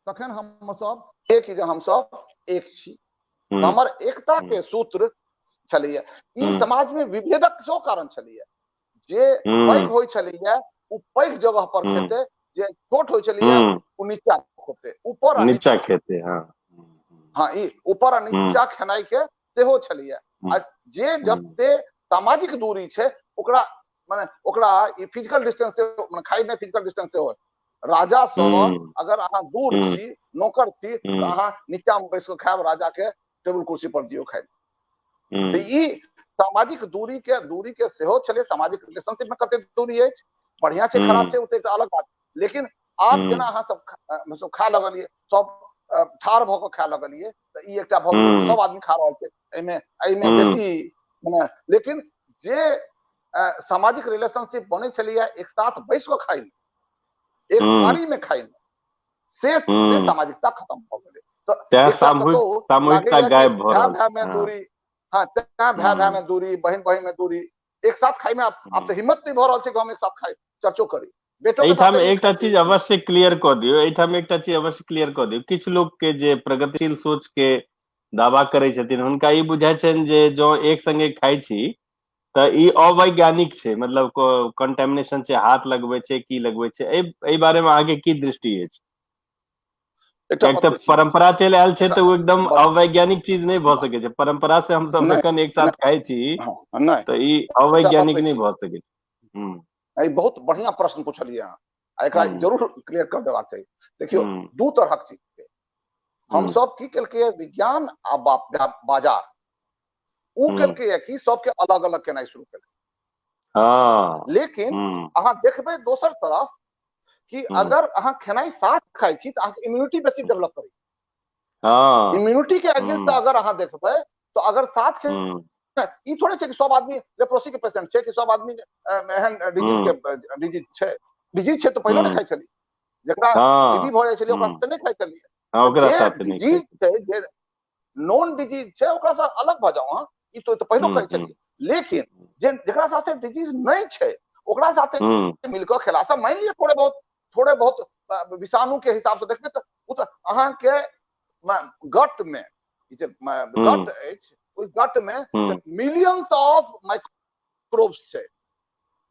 D: तखन हम सब एक जे हम सब एक छी, हमर एकता के सूत्र छलिए। ई समाज में विभेदक सेहो कारण छलिए, जे पैघ होय छलिए उ पैघ जगह पर खेते, जे छोट होय छलिए उ नीचा खेते, ऊपर आ नीचा
B: खेते।
D: हाँ, ई ऊपर आ नीचा खेनाई के सेहो छलिए। आ जे जते सामाजिक दूरी छै ओकरा माने ओकरा ई फिजिकल डिस्टेंस से माने खाई में फिजिकल डिस्टेंस से हो। राजा सब अगर अहाँ दूर छी, नौकर छी, तो अहाँ नीचा में बैस के खायब, राजा के टेबुल कुर्सी पर दियो खाय। तो ई सामाजिक दूरी के सेहो छले। सामाजिक रिलेशनशिप में कते दूरी है, बढ़िया छै खराब छै उ त अलग बात। लेकिन आब जेना अहाँ सब खा लगलिए, सब ठाड़ भ के खा लगलिए, त ई एकटा भ गेलै, सब आदमी खा रहल छै, एमे बेसी माने। लेकिन जे सामाजिक रिलेशनशिप बने छलिए एक साथ बैस के खाई, एक थाली में खाई, से सामाजिकता खत्म भ गेलै। तो सामूहिकता गायब भ रहल छै। में दूरी, हाँ, भाई में दूरी, बहन में दूरी, एक साथ खाई में आप तो हिम्मत नहीं भ रहल छै कि हम एक साथ खाई, चर्चो करी।
B: एठाम एकटा चीज अवश्य क्लियर क दियौ, एठाम एकटा चीज अवश्य क्लियर क दियौ। किछु लोग के जे प्रगतिशील सोच के दावा करै छथिन, हुनका ई बुझाय छनि जे जो एक संगे खाई छी त ई अवैज्ञानिक छै, मतलब कंटेमिनेशन छै, हाथ लगबै छै, की लगबै छै। एहि बारे में आगे की दृष्टि अछि? एक तो परंपरा चलि आयल छै तो एकदम अवैज्ञानिक चीज नहीं भ सकै छै। परंपरा से हम सब जखन एक साथ खाई छी तो ई अवैज्ञानिक नहीं भ सकै छै।
D: बहुत बढ़िया प्रश्न पूछलिए अहाँ, एकरा जरूर क्लियर कर देबाक चाहिए। देखियो, दू तरहक चीज छै। हम सब की केलकै, विज्ञान आ बाजार उ केलकै कि सबके अलग अलग केनाइ शुरू केलकै। लेकिन अहाँ देखबै दोसर तरफ कि अगर अहाँ खेनाई साथ खाई छी तो अहाँ इम्यूनिटी बेसी डेवलप करी। इम्यूनिटी के अगेंस्ट अगर अहाँ देखबै तो अगर साथ ई थोड़े छै कि सब आदमी लेप्रोसी के पेशेंट छै, कि सब आदमी एहन डिजीज छै तो पहले नहीं खाई छली, जकरा टीबी भ जाय छली ओकरा से नहीं खाई छली। डिजीज छै, जे नॉन डिजीज छै ओकरा से अलग भ जाओ, ई तो पहले खाई छली। लेकिन जेकरा साथे डिजीज नहीं छै ओकरा साथे मिलकर खेला से, मान लिया थोड़े बहुत विषाणु के हिसाब से देखबे तो उ तो अहाँ के गट में गट अछि, उस गट में मिलियंस ऑफ माइक्रोब्स छै,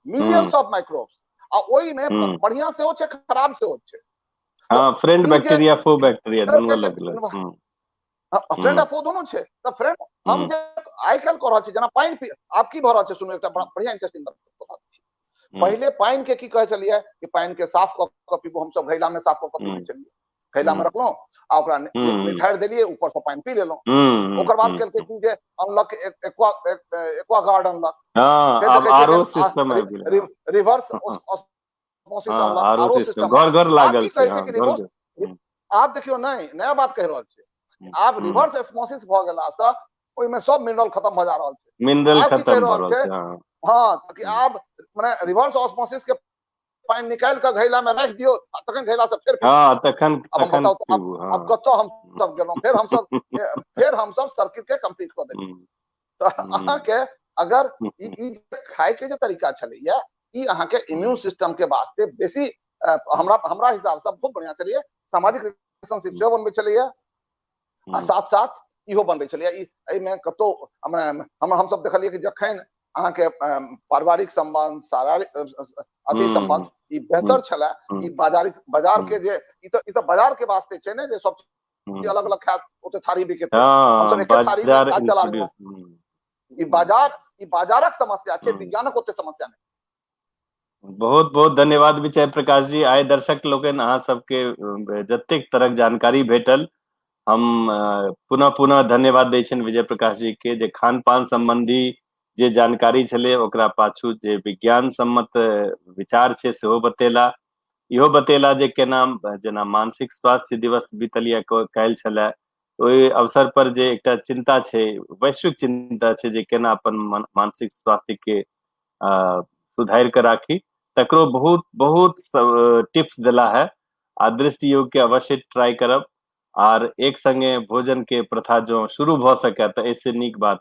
D: मिलियंस ऑफ माइक्रोब्स, आ ओई में बढ़िया से हो छै, खराब से हो छै।
B: हां, फ्रेंड बैक्टीरिया, फो बैक्टीरिया दोनों अलग-अलग।
D: फ्रेंड आ फो दोनों छै। त फ्रेंड हम जे आइ काल्हि कर रहल छी, जेना पानी पी, आप की भ रहल छै, सुनू एकटा बढ़िया इंटरेस्टिंग बात। पहले पानी के की कहे छलिए कि पानी के साफ क के पीबू, हम सब घैला में साफ क के पीबे छलिए, घैला में रखलो आ ओकरा निथार देलिए, ऊपर से पानी पी लेलो। ओकर बाद केलकै कि जे अनलक एक्वा गार्ड अनलक,
B: हां, अब आरओ सिस्टम आ गेलै,
D: रिवर्स ऑस्मोसिस अनलक,
B: आरओ सिस्टम घर लागल छै। हां,
D: आप देखियो नया बात कह रहल छै, आप रिवर्स ऑस्मोसिस भ गेला से ओइ में सब मिनरल खत्म भ जा रहल छै,
B: मिनरल खत्म भ रहल छै।
D: हां, कि आप माने रिवर्स ऑस्मोसिस के पानी निकाल के घैला में रख दियो, तखन घैला से फिर
B: हां, तखन
D: पीबू। अब कतो हम सब गेलौ, फिर हम सब सर्किट के कंप्लीट क देलियै। तो अहाँ के अगर ई खाय के जे तरीका छलैया, ई अहाँ के इम्यून सिस्टम के वास्ते बेसी हमरा हिसाब से बहुत बढ़िया छलैया। सामाजिक रिलेशनशिप सेहो बनबै छलैया, आ साथ साथ इहो बनबै छलैया। एहि में कतो हम सब देखलियै कि जखन अहाँ के पारिवारिक संबंध, शारीरिक अति संबंध ई बेहतर छला, ई बाजार के जे ई तो बाजार के वास्ते छै ने, जे सब अलग अलग खात ओते थारी बिके, हम सब एक थारी में काज चला रहल छी। ई बाजारक समस्या छै, विज्ञानक ओते समस्या नहीं।
B: बहुत बहुत धन्यवाद विजय प्रकाश जी। आइ दर्शक लोकनि अहाँ सबके जतेक तरह जानकारी भेटल, हम पुनः पुनः धन्यवाद दै छियनि विजय प्रकाश जी के, जे खान पान संबंधी जे जानकारी छलै ओकरा पाछू जे विज्ञान सम्मत विचार छै सेहो बतेला। इहो बतेला जे केना, जेना मानसिक स्वास्थ्य दिवस बीतल या काल्हि छलै, ओहि अवसर पर जे एकटा चिंता छै, वैश्विक चिंता छै, जे केना अपन मानसिक स्वास्थ्य के सुधार के राखी, तकरो बहुत बहुत टिप्स देला है। आ दृष्टि योग के अवश्य ट्राई करब और एक संगे भोजन के प्रथा जो शुरू भ सके तो ऐसे नीक बात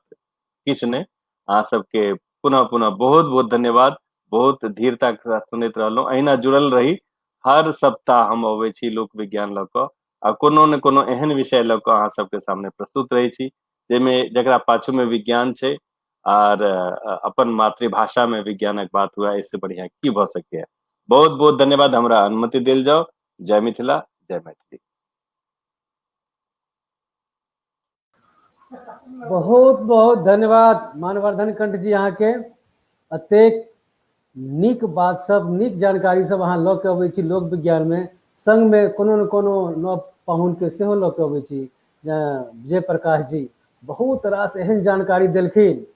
B: किछु नहीं। अहाँ सबके पुनः पुनः बहुत बहुत धन्यवाद। बहुत धीरता के साथ सुनैत रहलहुँ। अहिना जुड़ल रही। हर सप्ताह हम अबै छी लोक विज्ञान लऽ कऽ आ कोनो न कोनो एहन विषय लऽ कऽ अहाँ सबके सामने प्रस्तुत रहै छी जाहिमे जकरा पाछू में विज्ञान छै और अपन मातृभाषा में विज्ञानक बात हुआ, इससे बढ़िया की भ सके। बहुत बहुत धन्यवाद। हमरा अनुमति देल जाओ। जय मिथिला, जय मैथिली।
E: बहुत बहुत धन्यवाद मानवर्धन कंठ जी। अहाँ के अतेक नीक बात सब, नीक जानकारी सब अहाँ लऽ के अबै छी लोक विज्ञान में, संग में कोनो न कोनो नव पाहुन के सेहो लऽ के अबै छी। विजय प्रकाश जी बहुत रास एहन जानकारी देलखिन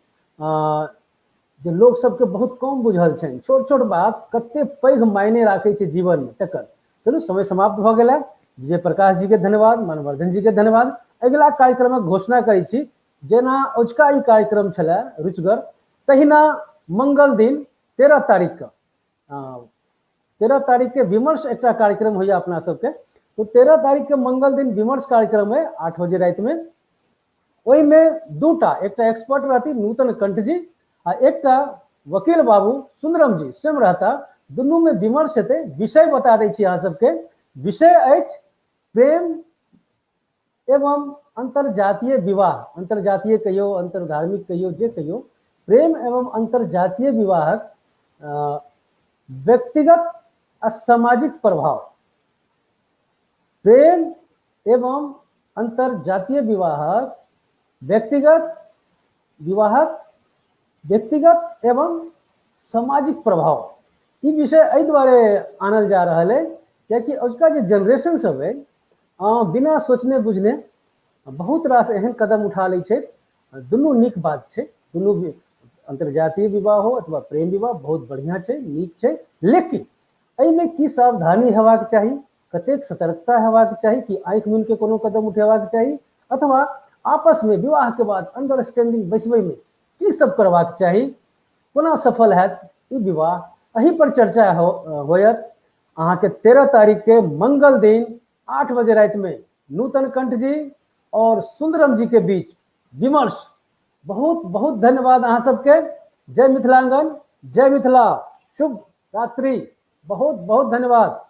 E: जे लोग सबके बहुत कम बुझल छनि। छोट छोट बात कते पैघ मायने राखै छै जीवन में तकर। चलू समय समाप्त भऽ गेलै। विजय प्रकाश जी के धन्यवाद, मानवर्धन जी के धन्यवाद। अगिला कार्यक्रम घोषणा करै छी। जेना अजुका ई कार्यक्रम छलै रुचिगर, तहिना मंगल दिन 13 तारीख के 13 तारीख के विमर्श एकटा कार्यक्रम होइया अपना सबके। तो 13 तारीख के मंगल दिन विमर्श कार्यक्रम है 8 बजे रात में। ओई में दूटा, एकटा एक्सपर्ट रहती नूतन कंठ जी आ एकटा वकील बाबू सुंदरम जी स्वयं रहता। दुनू में विमर्श हेतै। विषय बता दै छी अहाँ सबके। विषय अछि प्रेम एवं अंतरजातीय विवाह। अंतरजातीय कहियो, अंतरधार्मिक कहियो, जे कहियो, प्रेम एवं अंतरजातीय विवाहक व्यक्तिगत आ सामाजिक प्रभाव। प्रेम एवं अंतरजातीय विवाहक व्यक्तिगत एवं सामाजिक प्रभाव। ई विषय एहि दुआरे आनल जा रहल है कियाकि अजुका जे जनरेशन सब है बिना सोचने बुझने बहुत रास एहन कदम उठा लै छै। दुनू नीक बात छै। दुनू अंतरजातीय विवाह हो अथवा प्रेम विवाह बहुत बढ़िया छै, नीक छै। लेकिन एहिमे की सावधानी हेबाक चाही, कतेक सतर्कता हेबाक चाही कि आँखि मुनि के कोनो कदम उठेबाक चाही अथवा आपस में विवाह के बाद अंडरस्टैंडिंग बैसबै में की सब करबाक चाही, कोना सफल हैत ई विवाह। एही पर चर्चा होयत अहाँ के 13 तारीख के मंगल दिन 8 बजे रात में नूतन कंठ जी और सुंदरम जी के बीच विमर्श। बहुत बहुत धन्यवाद अहाँ सबके। जय मिथिलांगन, जय मिथिला, शुभ रात्रि। बहुत बहुत धन्यवाद।